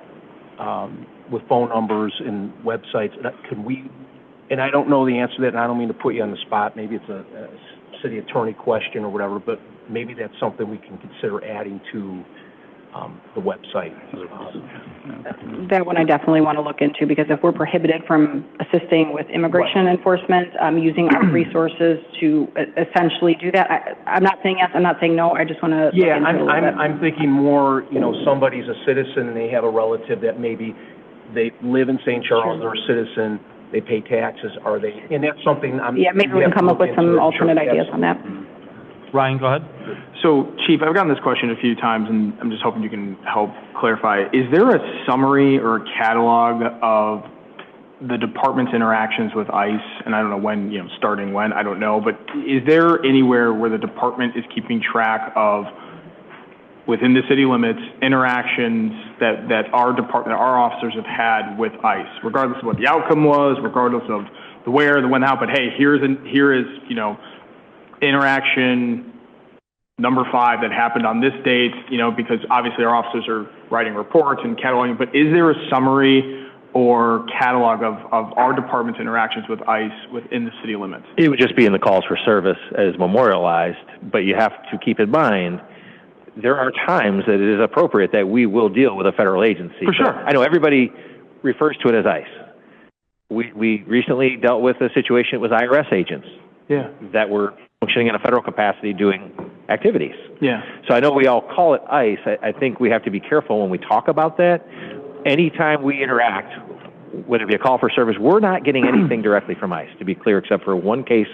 with phone numbers and websites. Could we, and I don't know the answer to that, and I don't mean to put you on the spot, maybe it's a city attorney question or whatever, but maybe that's something we can consider adding to the website. That one I definitely want to look into, because if we're prohibited from assisting with immigration enforcement, using our resources to essentially do that, I'm not saying yes, I'm not saying no, I just want to look into it a little bit. I'm thinking more, somebody's a citizen and they have a relative that maybe they live in St. Charles, they're a citizen, they pay taxes, are they, and that's something maybe we can come up with some alternate ideas on that. Ryan, go ahead. So, Chief, I've gotten this question a few times, and I'm just hoping you can help clarify. Is there a summary or a catalog of the department's interactions with ICE? And I don't know when, starting when, I don't know, but is there anywhere where the department is keeping track of, within the city limits, interactions that our department, our officers have had with ICE, regardless of what the outcome was, regardless of the where, the when, how, but hey, here is interaction number 5 that happened on this date, because obviously our officers are writing reports and cataloging, but is there a summary or catalog of our department's interactions with ICE within the city limits? It would just be in the calls for service as memorialized, but you have to keep in mind there are times that it is appropriate that we will deal with a federal agency. For sure. I know everybody refers to it as ICE. We recently dealt with a situation with IRS agents that were functioning in a federal capacity doing activities. Yeah. So I know we all call it ICE. I think we have to be careful when we talk about that. Anytime we interact, whether it be a call for service, we're not getting anything directly from ICE, to be clear, except for one case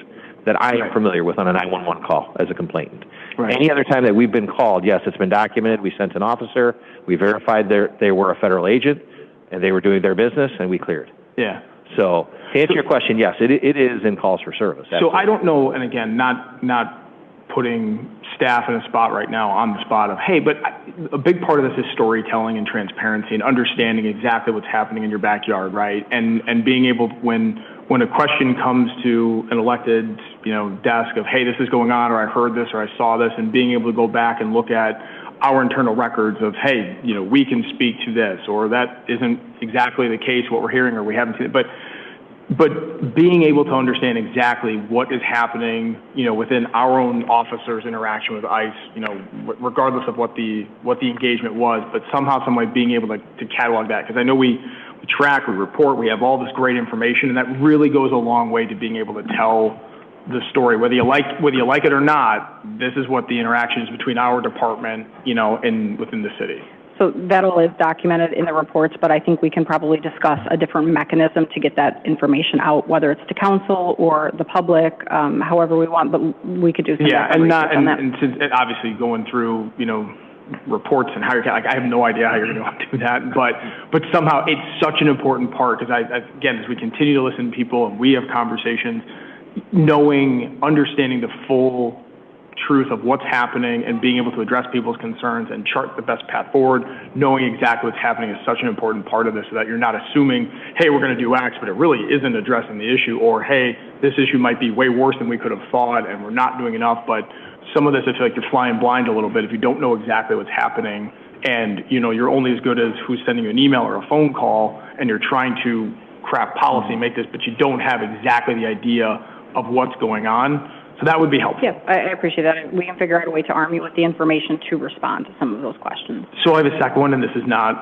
that I am familiar with on a 911 call as a complainant. Right. Any other time that we've been called, yes, it's been documented. We sent an officer. We verified they were a federal agent, and they were doing their business, and we cleared. Yeah. So to answer your question, yes, it is in calls for service. Absolutely. So I don't know, and again, not putting staff in a spot right now on the spot of, hey, but a big part of this is storytelling and transparency and understanding exactly what's happening in your backyard, right? And being able, when a question comes to an elected, desk of, hey, this is going on, or I heard this, or I saw this, and being able to go back and look at our internal records of, hey, we can speak to this, or that isn't exactly the case, what we're hearing, or we haven't seen it. But being able to understand exactly what is happening, within our own officers' interaction with ICE, regardless of what the engagement was, but somehow, some way being able to catalog that. Because I know we track, we report, we have all this great information, and that really goes a long way to being able to tell the story. Whether you like it or not, this is what the interaction is between our department, within the city. So that all is documented in the reports, but I think we can probably discuss a different mechanism to get that information out, whether it's to council or the public, however we want, but we could do some and since obviously going through, reports and how you're, like, I have no idea how you're going to do that, but somehow it's such an important part, because again, as we continue to listen to people and we have conversations, understanding the full truth of what's happening and being able to address people's concerns and chart the best path forward, knowing exactly what's happening is such an important part of this, so that you're not assuming, hey, we're going to do X, but it really isn't addressing the issue, or hey, this issue might be way worse than we could have thought and we're not doing enough. But some of this, I feel like you're flying blind a little bit if you don't know exactly what's happening, and you're only as good as who's sending you an email or a phone call, and you're trying to craft policy and make this, but you don't have exactly the idea of what's going on. So that would be helpful. Yeah, I appreciate that. We can figure out a way to arm you with the information to respond to some of those questions. So I have a second one, and this is not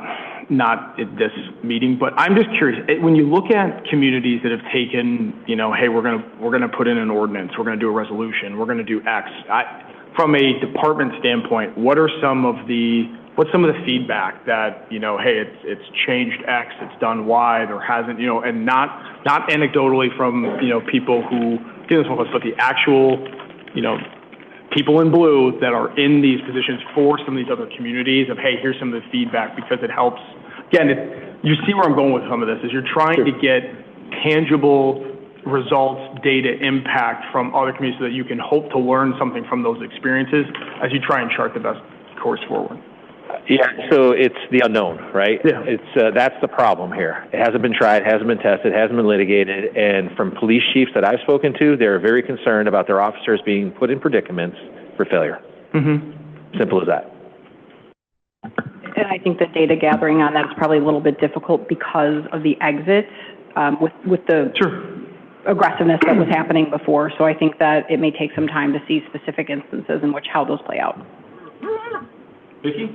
at this meeting, but I'm just curious, when you look at communities that have taken, hey, we're gonna put in an ordinance, we're gonna do a resolution, we're gonna do X. From a department standpoint, what's some of the feedback that, hey, it's changed X, it's done Y, there hasn't, and not anecdotally from, people who, but the actual, people in blue that are in these positions for some of these other communities of, hey, here's some of the feedback, because it helps. Again, you see where I'm going with some of this, is you're trying to get tangible results, data, impact from other communities so that you can hope to learn something from those experiences as you try and chart the best course forward. Yeah, so it's the unknown, right? Yeah. That's the problem here. It hasn't been tried, hasn't been tested, hasn't been litigated, and from police chiefs that I've spoken to, they're very concerned about their officers being put in predicaments for failure. Mm-hmm. Simple as that. And I think the data gathering on that is probably a little bit difficult because of the exit with the aggressiveness that was happening before. So I think that it may take some time to see specific instances in which how those play out. Vicki?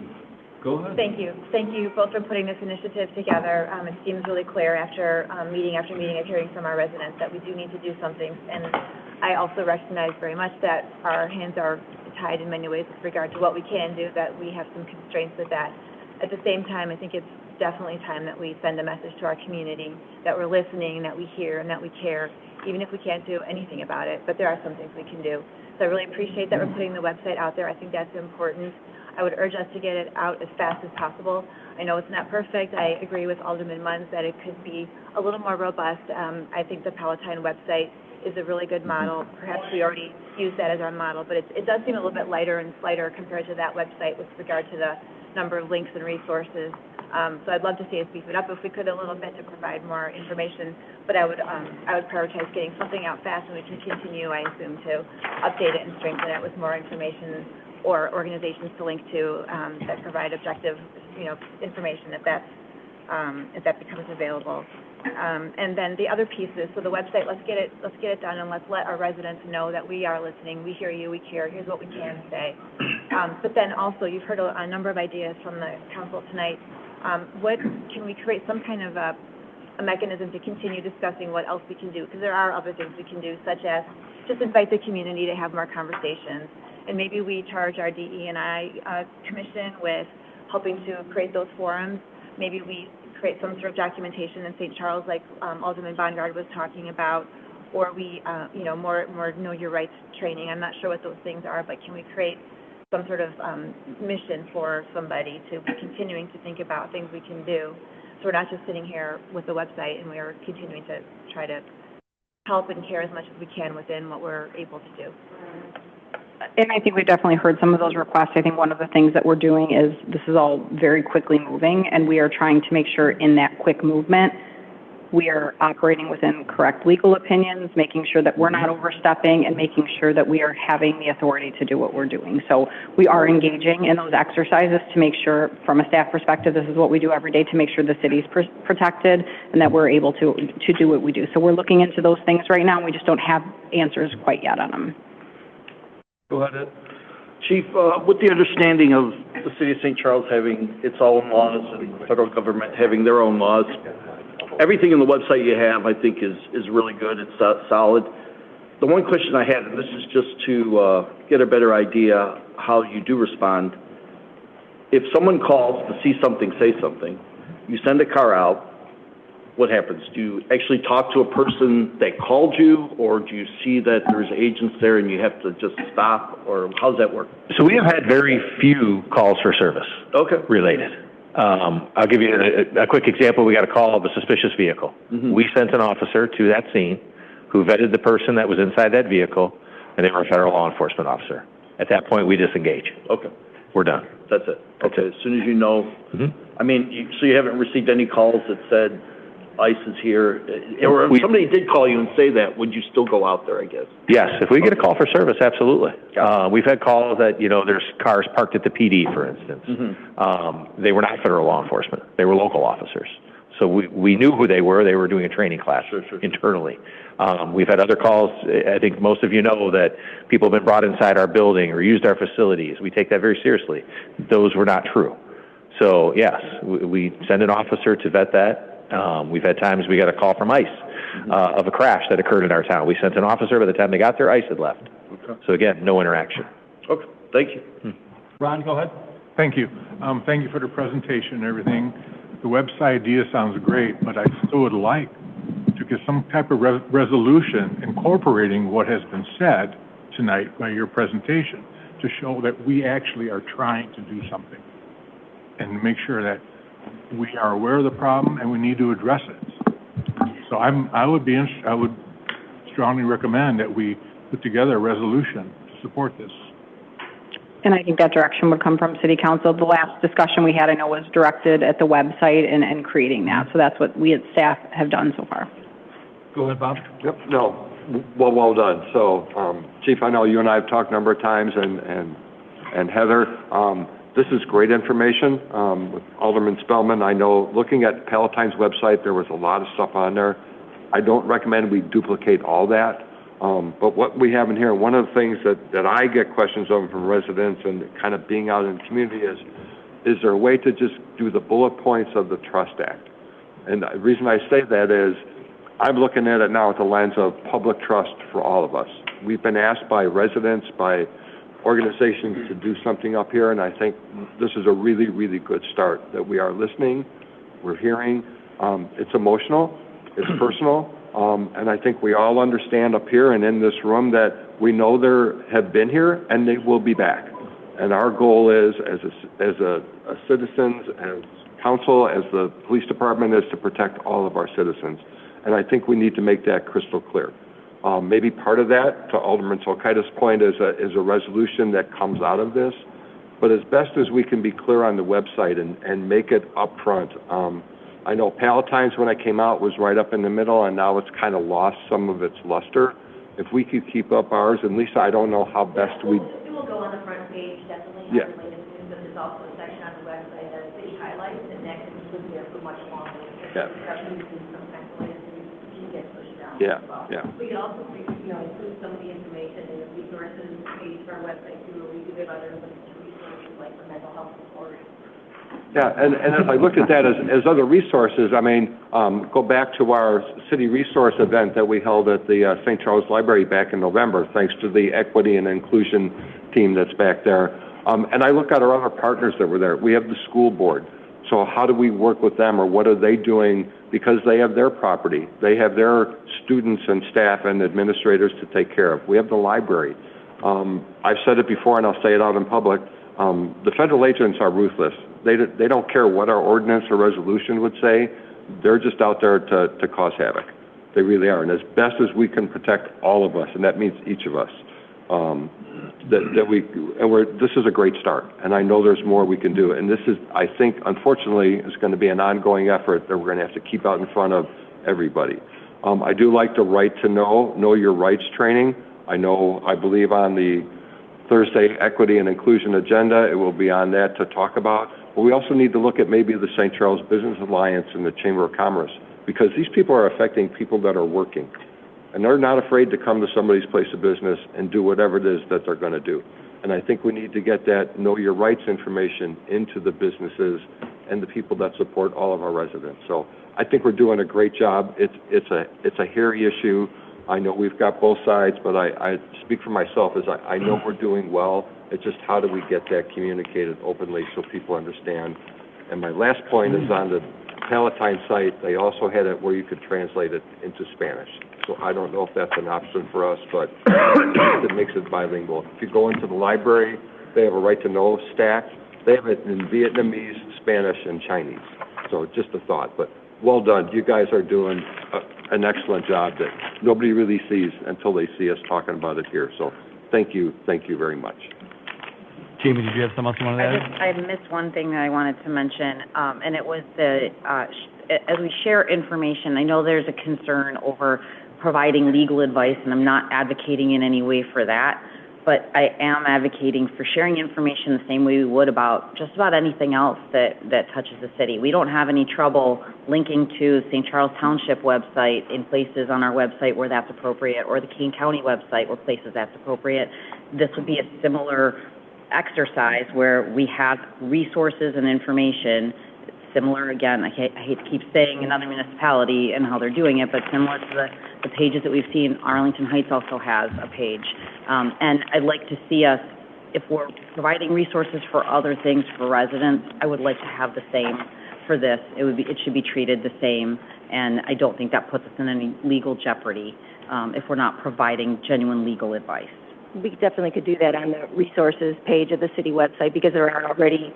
Go ahead. Thank you. Thank you both for putting this initiative together. It seems really clear after meeting after meeting of hearing from our residents that we do need to do something. And I also recognize very much that our hands are tied in many ways with regard to what we can do, that we have some constraints with that. At the same time, I think it's definitely time that we send a message to our community that we're listening, that we hear, and that we care, even if we can't do anything about it. But there are some things we can do. So I really appreciate that we're putting the website out there. I think that's important. I would urge us to get it out as fast as possible. I know it's not perfect. I agree with Alderman Munns that it could be a little more robust. I think the Palatine website is a really good model. Perhaps we already use that as our model, but it does seem a little bit lighter and slighter compared to that website with regard to the number of links and resources. So I'd love to see us beef it up if we could a little bit to provide more information, but I would prioritize getting something out fast, and we can continue, I assume, to update it and strengthen it with more information or organizations to link to that provide objective, information if that becomes available. And then the other pieces, so the website, let's get it done, and let's let our residents know that we are listening, we hear you, we care, here's what we can say. But then also, you've heard a number of ideas from the council tonight. What can we create some kind of a mechanism to continue discussing what else we can do? Because there are other things we can do, such as just invite the community to have more conversations. And maybe we charge our DE&I commission with helping to create those forums. Maybe we create some sort of documentation in St. Charles, like Alderman Bongard was talking about, or we, more know your rights training. I'm not sure what those things are, but can we create some sort of mission for somebody to be continuing to think about things we can do? So we're not just sitting here with the website, and we're continuing to try to help and care as much as we can within what we're able to do. And I think we definitely heard some of those requests. I think one of the things that we're doing is this is all very quickly moving, and we are trying to make sure in that quick movement we are operating within correct legal opinions, making sure that we're not overstepping, and making sure that we are having the authority to do what we're doing. So we are engaging in those exercises to make sure, from a staff perspective, this is what we do every day to make sure the city's protected and that we're able to do what we do. So we're looking into those things right now, and we just don't have answers quite yet on them. Go ahead, Ed. Chief, with the understanding of the city of St. Charles having its own laws and the federal government having their own laws, everything in the website you have, I think, is really good. It's solid. The one question I had, and this is just to get a better idea how you do respond, if someone calls to see something, say something, you send a car out, what happens? Do you actually talk to a person that called you, or do you see that there's agents there and you have to just stop, or how's that work? So we have had very few calls for service. Okay. Related. I'll give you a quick example. We got a call of a suspicious vehicle. Mm-hmm. We sent an officer to that scene who vetted the person that was inside that vehicle, and they were a federal law enforcement officer. At that point, we disengage. Okay. We're done. That's it. Okay. As soon as you know, I mean, so you haven't received any calls that said ICE is here, or if somebody did call you and say that, would you still go out there, I guess? Yes, if we get a call for service, absolutely. We've had calls that, there's cars parked at the PD, for instance. They were not federal law enforcement. They were local officers. So we knew who they were. They were doing a training class internally. We've had other calls. I think most of you know that people have been brought inside our building or used our facilities. We take that very seriously. Those were not true. So, yes, we send an officer to vet that. We've had times we got a call from ICE of a crash that occurred in our town. We sent an officer. By the time they got there, ICE had left. Okay. So, again, no interaction. Okay. Thank you. Ron, go ahead. Thank you. Thank you for the presentation and everything. The website idea sounds great, but I still would like to get some type of resolution incorporating what has been said tonight by your presentation to show that we actually are trying to do something and make sure that we are aware of the problem and we need to address it. So I would strongly recommend that we put together a resolution to support this. And I think that direction would come from City Council. The last discussion we had, I know, was directed at the website and creating that. So that's what we as staff have done so far. Go ahead, Bob. Yep, no, well done. So, Chief, I know you and I have talked a number of times, and Heather, this is great information. With Alderman Spellman, I know looking at Palatine's website, there was a lot of stuff on there. I don't recommend we duplicate all that. But what we have in here, one of the things that I get questions on from residents and kind of being out in the community is there a way to just do the bullet points of the Trust Act? And the reason I say that is I'm looking at it now with the lens of public trust for all of us. We've been asked by residents, by organizations to do something up here, and I think this is a really, really good start, that we are listening, we're hearing. It's emotional, it's personal. And I think we all understand up here and in this room that we know there have been here and they will be back. And our goal is, as a citizens, as council, as the police department, is to protect all of our citizens. And I think we need to make that crystal clear. Maybe part of that, to Alderman Solkaitis' point, is a resolution that comes out of this. But as best as we can be clear on the website and make it upfront. I know Palatine's, when I came out, was right up in the middle, and now it's kind of lost some of its luster. If we could keep up ours, and Lisa, I don't know how best we... It will go on the front page, definitely. Yeah. Related news, but there's also a section on the website that city highlights, and that can live there for much longer. Yeah. Especially since sometimes related news can get pushed down Yeah, as well. yeah. We can also, include some of the information in the resources page of our website, too, where we do have other resources like the mental health support. Yeah, and as I looked at that as other resources, I mean, go back to our city resource event that we held at the St. Charles Library back in November, thanks to the equity and inclusion team that's back there. And I look at our other partners that were there. We have the school board. So how do we work with them, or what are they doing? Because they have their property. They have their students and staff and administrators to take care of. We have the library. I've said it before, and I'll say it out in public. The federal agents are ruthless. They don't care what our ordinance or resolution would say. They're just out there to cause havoc. They really are. And as best as we can protect all of us, and that means each of us, this is a great start. And I know there's more we can do. And this is, I think, unfortunately, is going to be an ongoing effort that we're going to have to keep out in front of everybody. I do like the right to know your rights training. I believe on the Thursday equity and inclusion agenda, it will be on that to talk about. But we also need to look at maybe the St. Charles Business Alliance and the Chamber of Commerce, because these people are affecting people that are working. And they're not afraid to come to somebody's place of business and do whatever it is that they're going to do. And I think we need to get that know your rights information into the businesses and the people that support all of our residents. So I think we're doing a great job. It's a hairy issue. I know we've got both sides, but I speak for myself as I know we're doing well. It's just how do we get that communicated openly so people understand. And my last point is on the Palatine site, they also had it where you could translate it into Spanish. So I don't know if that's an option for us, but it makes it bilingual. If you go into the library, they have a right to know stack. They have it in Vietnamese, Spanish, and Chinese. So just a thought, but well done. You guys are doing an excellent job that nobody really sees until they see us talking about it here. So thank you very much. Jamie, did you have something else you wanted to add? I missed one thing that I wanted to mention, and it was as we share information, I know there's a concern over providing legal advice, and I'm not advocating in any way for that, but I am advocating for sharing information the same way we would about just about anything else that touches the city. We don't have any trouble linking to St. Charles Township website in places on our website where that's appropriate, or the Kane County website where places that's appropriate. This would be a similar exercise where we have resources and information similar, again, I hate to keep saying another municipality and how they're doing it, but similar to the pages that we've seen. Arlington Heights also has a page. And I'd like to see us, if we're providing resources for other things for residents, I would like to have the same for this. It should be treated the same, and I don't think that puts us in any legal jeopardy if we're not providing genuine legal advice. We definitely could do that on the resources page of the city website, because there are already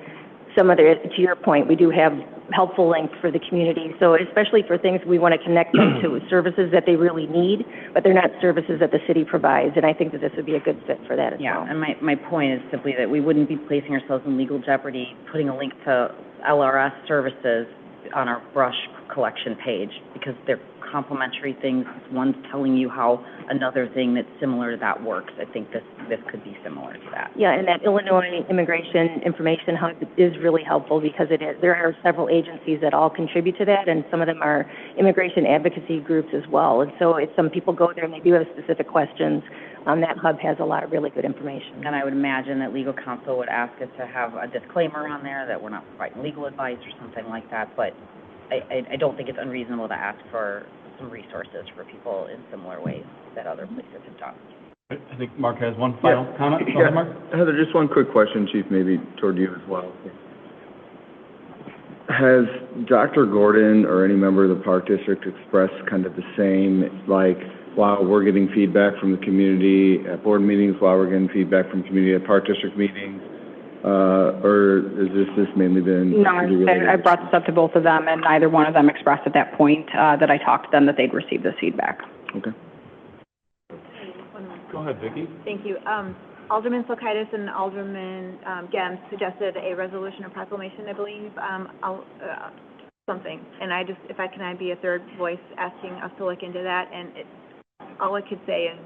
some other, to your point, we do have helpful links for the community. So especially for things we want to connect them to services that they really need, but they're not services that the city provides. And I think that this would be a good fit for that as well. And my point is simply that we wouldn't be placing ourselves in legal jeopardy putting a link to LRS services on our brush collection page, because they're complementary things. One's telling you how another thing that's similar to that works. I think this could be similar to that. Yeah, and that Illinois Immigration Information Hub is really helpful, because there are several agencies that all contribute to that, and some of them are immigration advocacy groups as well. And so if some people go there and they do have specific questions, that hub has a lot of really good information. And I would imagine that legal counsel would ask us to have a disclaimer on there that we're not providing legal advice or something like that, but I don't think it's unreasonable to ask for some resources for people in similar ways that other places have done. I think Mark has one final comment. Go ahead, Mark. Heather, just one quick question, Chief, maybe toward you as well. Has Dr. Gordon or any member of the Park District expressed kind of the same, like, while we're getting feedback from the community at board meetings, while we're getting feedback from community at Park District meetings, or is this mainly been? No, I brought this up to both of them, and neither one of them expressed at that point that I talked to them that they'd received this feedback. Okay. Go ahead, Vicki. Thank you. Alderman Sokaitis and Alderman Gem suggested a resolution or proclamation, I believe, something. And if I be a third voice asking us to look into that, and all I could say is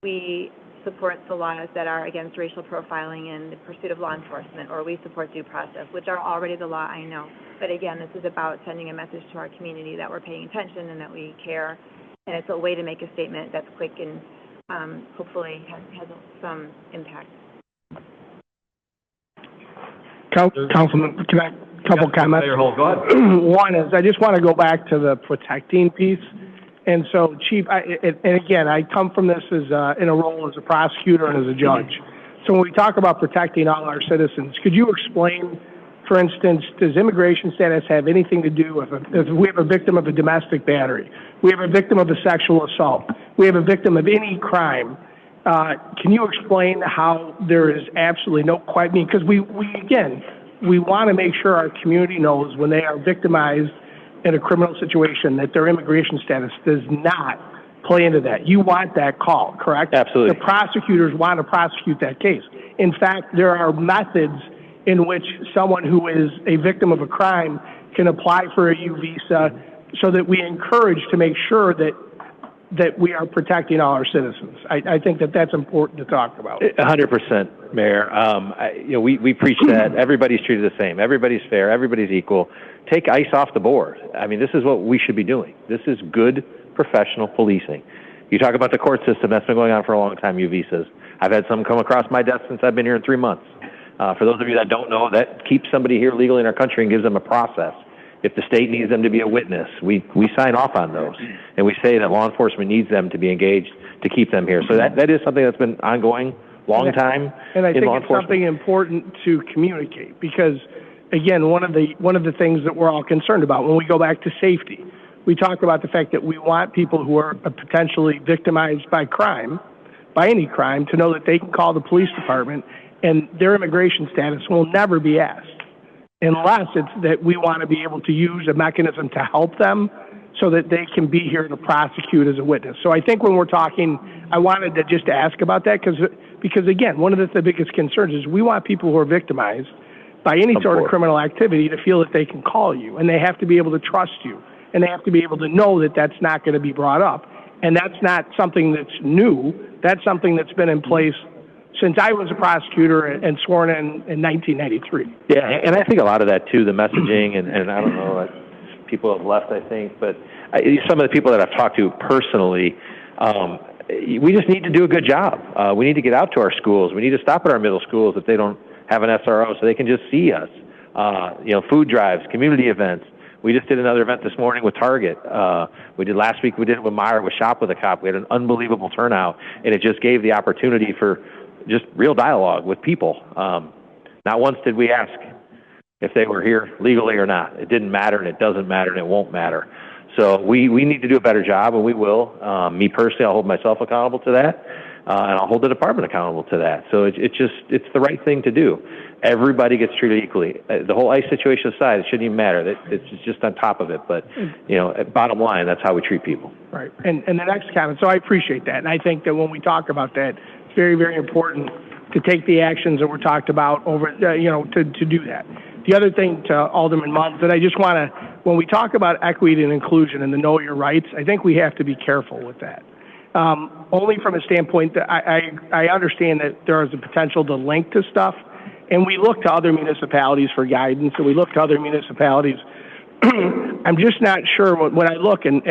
we support the laws that are against racial profiling and the pursuit of law enforcement, or we support due process, which are already the law, I know. But again, this is about sending a message to our community that we're paying attention and that we care. And it's a way to make a statement that's quick and hopefully has some impact. Councilman, can I, couple comments? Go ahead. One is, I just want to go back to the protecting piece. And so, Chief, and again, I come from this as in a role as a prosecutor and as a judge. So when we talk about protecting all our citizens, could you explain, for instance, does immigration status have anything to do with if we have a victim of a domestic battery, we have a victim of a sexual assault, we have a victim of any crime? Can you explain how there is absolutely no question? Because we want to make sure our community knows when they are victimized in a criminal situation that their immigration status does not play into that. You want that call, correct? Absolutely. The prosecutors want to prosecute that case. In fact, there are methods in which someone who is a victim of a crime can apply for a U visa, so that we encourage to make sure that we are protecting all our citizens. I think that that's important to talk about. 100%, Mayor. We preach that everybody's treated the same, everybody's fair, everybody's equal. Take ICE off the board. I mean, this is what we should be doing. This is good professional policing. You talk about the court system, that's been going on for a long time, U visas. I've had some come across my desk since I've been here in 3 months. For those of you that don't know, that keeps somebody here legally in our country and gives them a process. If the state needs them to be a witness, we sign off on those. And we say that law enforcement needs them to be engaged to keep them here. So that is something that's been ongoing long time and I in think law it's enforcement. something important to communicate, because again, one of the things that we're all concerned about when we go back to safety, we talk about the fact that we want people who are potentially victimized by crime, by any crime, to know that they can call the police department and their immigration status will never be asked, unless it's that we want to be able to use a mechanism to help them so that they can be here to prosecute as a witness. So I think when we're talking, I wanted to just ask about that because again, one of the biggest concerns is we want people who are victimized by any sort of criminal activity to feel that they can call you, and they have to be able to trust you, and they have to be able to know that that's not going to be brought up. And that's not something that's new. That's something that's been in place since I was a prosecutor and sworn in 1993. Yeah, and I think a lot of that too, the messaging, and I don't know, people have left, I think, but some of the people that I've talked to personally, we just need to do a good job. We need to get out to our schools. We need to stop at our middle schools if they don't have an SRO so they can just see us. Food drives, community events. We just did another event this morning with Target. We did last week, we did it with Meyer with Shop with a Cop. We had an unbelievable turnout, and it just gave the opportunity for just real dialogue with people. Not once did we ask if they were here legally or not. It didn't matter, and it doesn't matter, and it won't matter. So we need to do a better job, and we will. Me personally, I'll hold myself accountable to that, and I'll hold the department accountable to that. So it's the right thing to do. Everybody gets treated equally. The whole ICE situation aside, it shouldn't even matter. It's just on top of it. But, bottom line, that's how we treat people. Right. And the next comment, so I appreciate that. And I think that when we talk about that, it's very, very important to take the actions that were talked about over, to do that. The other thing to Alderman Muntz that I just want to, when we talk about equity and inclusion and the know your rights, I think we have to be careful with that. Only from a standpoint that I understand that there is a potential to link to stuff, and we look to other municipalities for guidance, and we look to other municipalities. I'm just not sure when I look, and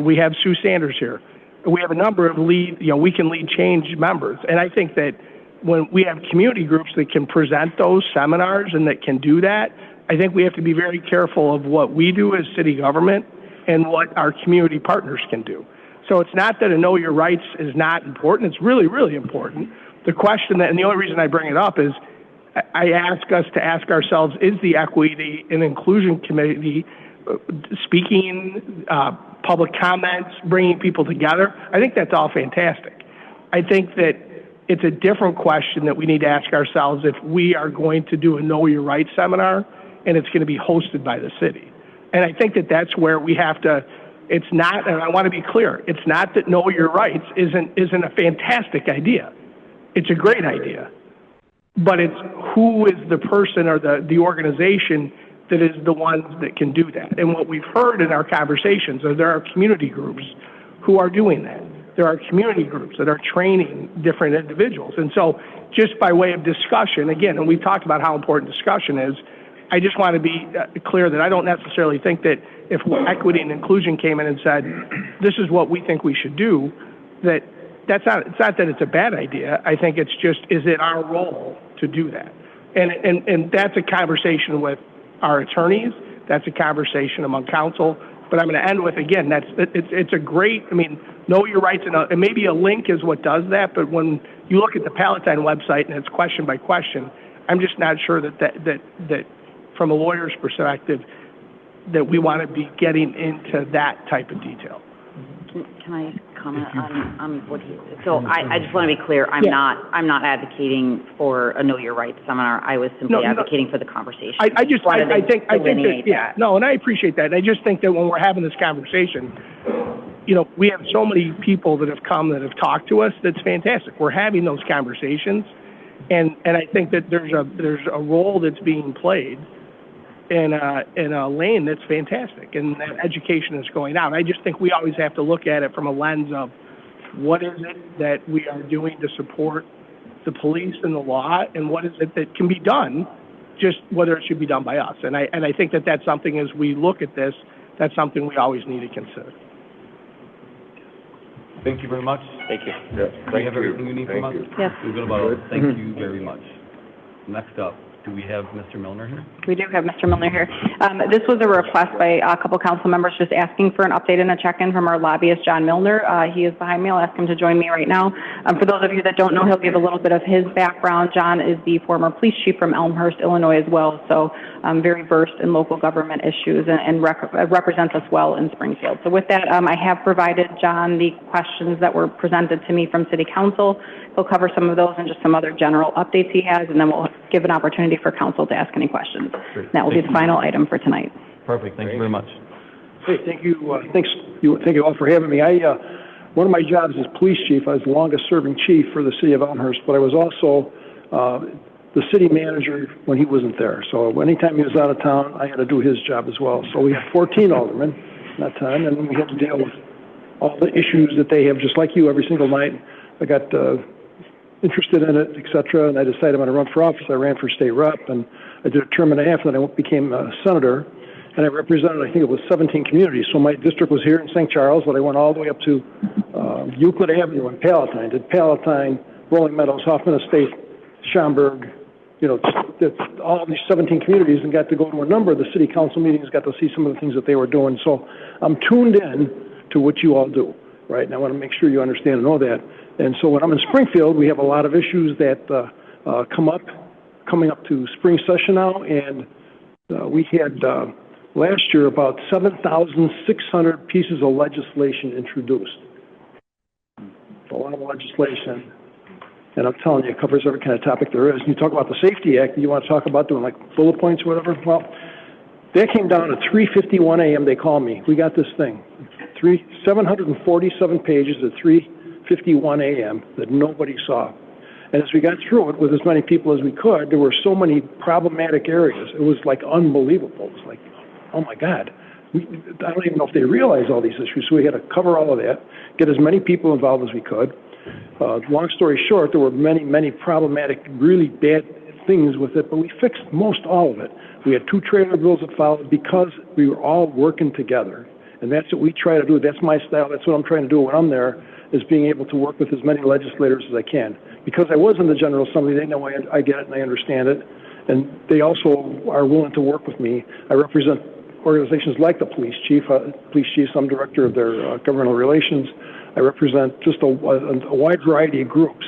we have Sue Sanders here. We have a number of we can lead change members, and I think that when we have community groups that can present those seminars and that can do that, I think we have to be very careful of what we do as city government and what our community partners can do. So it's not that a know your rights is not important. It's really, really important. The question and the only reason I bring it up is I ask us to ask ourselves, is the Equity and Inclusion Committee speaking, public comments, bringing people together? I think that's all fantastic. I think that it's a different question that we need to ask ourselves if we are going to do a Know Your Rights seminar and it's going to be hosted by the city. And I think that that's where we have to, it's not, and I want to be clear, it's not that Know Your Rights isn't a fantastic idea. It's a great idea. But it's who is the person or the organization that is the ones that can do that. And what we've heard in our conversations is there are community groups who are doing that. There are community groups that are training different individuals. And so just by way of discussion, again, and we've talked about how important discussion is, I just want to be clear that I don't necessarily think that if Equity and Inclusion came in and said, this is what we think we should do, it's not that it's a bad idea. I think it's just, is it our role to do that? And that's a conversation with our attorneys. That's a conversation among council. But I'm going to end with, again, it's a great, know your rights, and maybe a link is what does that, but when you look at the Palatine website and it's question by question, I'm just not sure that from a lawyer's perspective, that we want to be getting into that type of detail. Can I comment on what he said? So I just want to be clear, I'm not advocating for a Know Your Rights seminar. I was simply advocating for the conversation. I think that, and I appreciate that. And I just think that when we're having this conversation, we have so many people that have come that have talked to us. That's fantastic. We're having those conversations, and I think that there's a role that's being played in a lane that's fantastic, and that education is going out. I just think we always have to look at it from a lens of what is it that we are doing to support the police and the law, and what is it that can be done, just whether it should be done by us. And I think that that's something, as we look at this, that's something we always need to consider. Thank you very much. Thank you. Do you have everything you need from us? Yes. We're good about it. Thank you very much. Next up, Do we have Mr. Milner here? We do have Mr. Milner here. This was a request by a couple council members just asking for an update and a check-in from our lobbyist, John Milner. He is behind me. I'll ask him to join me right now. For those of you that don't know, he'll give a little bit of his background. John is the former police chief from Elmhurst, Illinois as well, so very versed in local government issues and represents us well in Springfield. So with that, I have provided John the questions that were presented to me from City Council. He'll cover some of those and just some other general updates he has, and then we'll give an opportunity for council to ask any questions. Great. That will be the final item for tonight. Perfect. Thank you very much. Hey, thank you. Thank you all for having me. One of my jobs as police chief, I was the longest serving chief for the city of Elmhurst, but I was also the city manager when he wasn't there. So anytime he was out of town, I had to do his job as well. So we had 14 aldermen that time, and we had to deal with all the issues that they have, just like you, every single night. I got interested in it, et cetera, and I decided I'm going to run for office. I ran for state rep, and I did a term and a half, and then I became a senator, and I represented, I think it was 17 communities. So my district was here in St. Charles, but I went all the way up to Euclid Avenue in Palatine, did Palatine, Rolling Meadows, Hoffman Estate, Schaumburg, all these 17 communities, and got to go to a number of the city council meetings, got to see some of the things that they were doing. So I'm tuned in to what you all do, right? And I want to make sure you understand and know that. And so when I'm in Springfield, we have a lot of issues that coming up to spring session now, and we had last year about 7,600 pieces of legislation introduced. A lot of legislation, and I'm telling you, it covers every kind of topic there is. And you talk about the Safety Act, you want to talk about doing like bullet points or whatever? Well, that came down at 3:51 a.m. They called me. We got this thing, 747 pages at 3:51 a.m. that nobody saw. And as we got through it with as many people as we could, there were so many problematic areas. It was like unbelievable. It was like, oh my God. I don't even know if they realize all these issues. So we had to cover all of that, get as many people involved as we could. Long story short, there were many, many problematic, really bad things with it, but we fixed most all of it. We had 2 trailer bills that followed because we were all working together. And that's what we try to do. That's my style. That's what I'm trying to do when I'm there, is being able to work with as many legislators as I can. Because I was in the General Assembly, they know I get it and I understand it. And they also are willing to work with me. I represent organizations like the police chief. I'm director of their governmental relations. I represent just a wide variety of groups.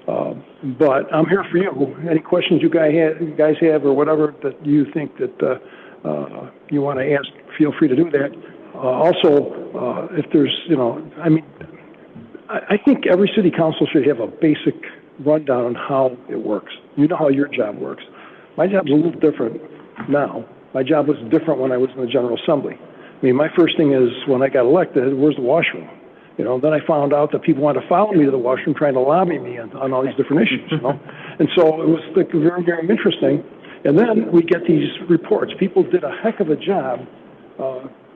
But I'm here for you. Any questions you guys have or whatever that you think that you want to ask, feel free to do that. Also, if there's, I think every city council should have a basic rundown on how it works. You know how your job works. My job's a little different now. My job was different when I was in the General Assembly. I mean, my first thing is, when I got elected, where's the washroom? Then I found out that people wanted to follow me to the washroom, trying to lobby me on all these different issues, And so it was very, very interesting. And then we get these reports. People did a heck of a job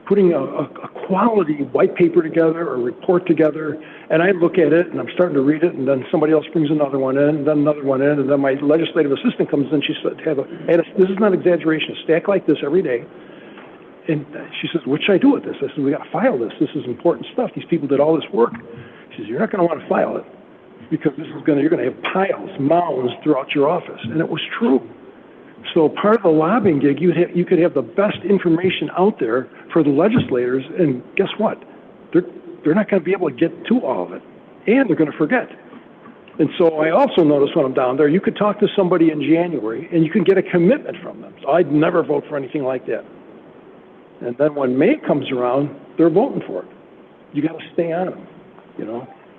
putting a quality white paper together or report together, and I look at it, and I'm starting to read it, and then somebody else brings another one in, and then another one in, and then my legislative assistant comes in. She said, this is not exaggeration, a stack like this every day. And she says, what should I do with this? I said, we got to file this. This is important stuff. These people did all this work. She says, you're not going to want to file it because you're going to have piles, mounds throughout your office. And it was true. So part of the lobbying gig, you could have the best information out there for the legislators, and guess what? They're not going to be able to get to all of it, and they're going to forget. And so I also notice when I'm down there, you could talk to somebody in January, and you can get a commitment from them. So I'd never vote for anything like that. And then when May comes around, they're voting for it. You got to stay on them,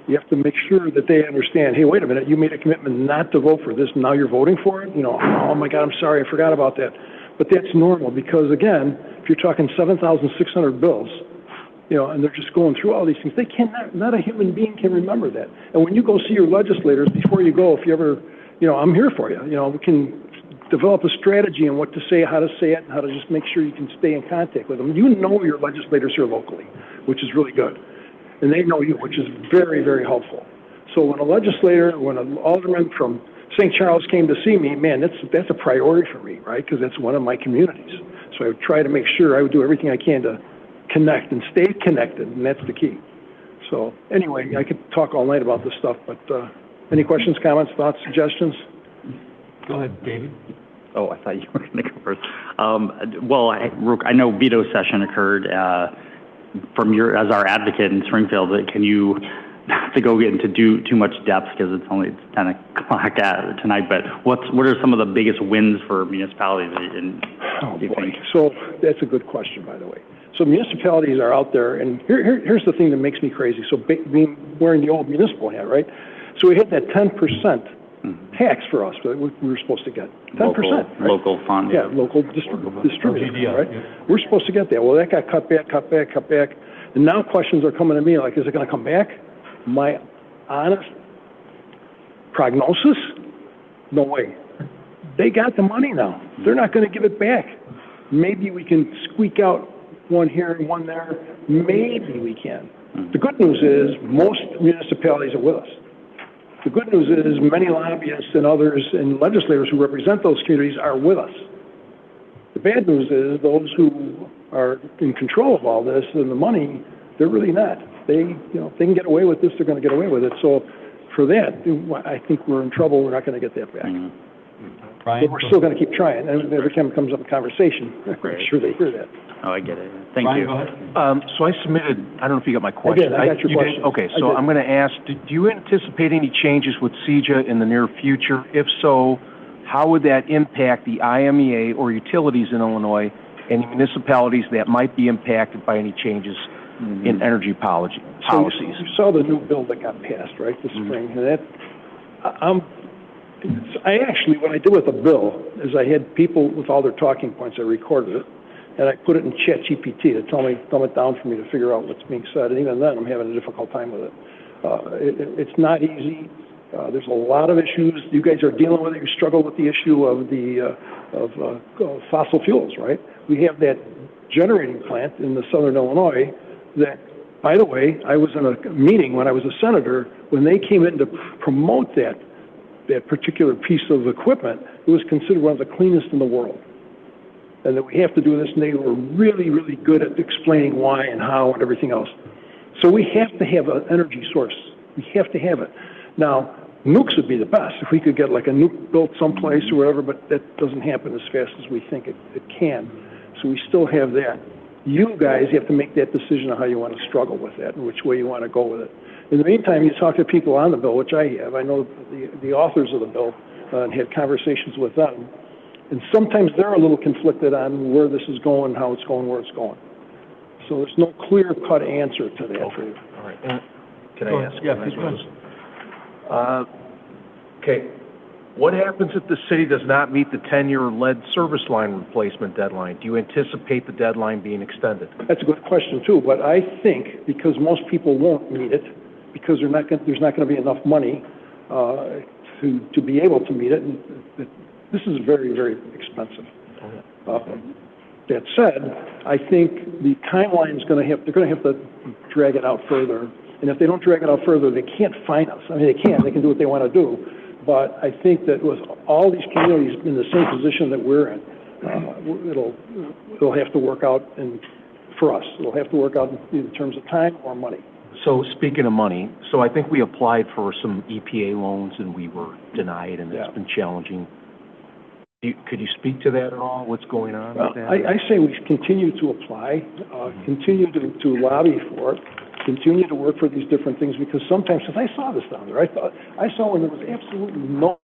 You have to make sure that they understand, hey, wait a minute, you made a commitment not to vote for this, and now you're voting for it? Oh my God, I'm sorry, I forgot about that. But that's normal because, again, if you're talking 7,600 bills, and they're just going through all these things, not a human being can remember that. And when you go see your legislators, before you go, if you ever, I'm here for you. We can develop a strategy on what to say, how to say it, and how to just make sure you can stay in contact with them. You know your legislators here locally, which is really good. And they know you, which is very, very helpful. So when an alderman from St. Charles came to see me, man, that's a priority for me, right? Because that's one of my communities. So I would try to make sure I would do everything I can to connect and stay connected, and that's the key. So anyway, I could talk all night about this stuff, but any questions, comments, thoughts, suggestions? Go ahead, David. Oh, I thought you were going to go first. Well, I know veto session occurred as our advocate in Springfield. Can you, not to go into too much depth because it's 10 o'clock tonight, but what are some of the biggest wins for municipalities? So that's a good question, by the way. So municipalities are out there, and here's the thing that makes me crazy. So being wearing the old municipal hat, right? So we had that 10% tax for us that we were supposed to get. 10%. Right? Local fund. Yeah, local distributor, right? We're supposed to get that. Well, that got cut back. And now questions are coming to me like, is it going to come back? My honest prognosis, no way. They got the money now. They're not going to give it back. Maybe we can squeak out one here and one there. Maybe we can. The good news is most municipalities are with us. The good news is many lobbyists and others and legislators who represent those communities are with us. The bad news is those who are in control of all this and the money, they're really not. They, if they can get away with this, they're going to get away with it. So for that, I think we're in trouble. We're not going to get that back. But we're still going to keep trying. And every time it comes up in conversation, I'm sure they hear that. Oh, I get it. Thank you. Go ahead. So I submitted, I don't know if you got my question. I got your question. Okay, so I'm going to ask, do you anticipate any changes with CEJA in the near future? If so, how would that impact the IMEA or utilities in Illinois and the municipalities that might be impacted by any changes in energy policies? So you saw the new bill that got passed, right, this spring. And that, what I did with the bill is I had people with all their talking points, I recorded it, and I put it in ChatGPT to dumb it down for me to figure out what's being said. And even then, I'm having a difficult time with it. It's not easy. There's a lot of issues. You guys are dealing with it. You struggle with the issue of fossil fuels, right? We have that generating plant in the southern Illinois that, by the way, I was in a meeting when I was a senator. When they came in to promote that particular piece of equipment, it was considered one of the cleanest in the world. And that we have to do this, and they were really, really good at explaining why and how and everything else. So we have to have an energy source. We have to have it. Now, nukes would be the best if we could get like a nuke built someplace or whatever, but that doesn't happen as fast as we think it can. So we still have that. You guys have to make that decision on how you want to struggle with that and which way you want to go with it. In the meantime, you talk to people on the bill, which I have. I know the authors of the bill and had conversations with them. And sometimes they're a little conflicted on where this is going, how it's going, where it's going. So there's no clear-cut answer to that. Okay. All right. Can I ask? Yeah, please go ahead. Okay. What happens if the city does not meet the 10-year lead service line replacement deadline? Do you anticipate the deadline being extended? That's a good question, too. But I think because most people won't meet it, because there's not going to be enough money to be able to meet it, and this is very, very expensive. That said, I think the timeline is they're going to have to drag it out further. And if they don't drag it out further, they can't fine us. I mean, they can do what they want to do. But I think that with all these communities in the same position that we're in, it'll have to work out, and for us, it'll have to work out in terms of time or money. So speaking of money, so I think we applied for some EPA loans and we were denied, and it's been challenging. Could you speak to that at all? What's going on with that? I say we continue to apply, continue to lobby for it, continue to work for these different things, because sometimes, since I saw this down there, I saw when there was absolutely no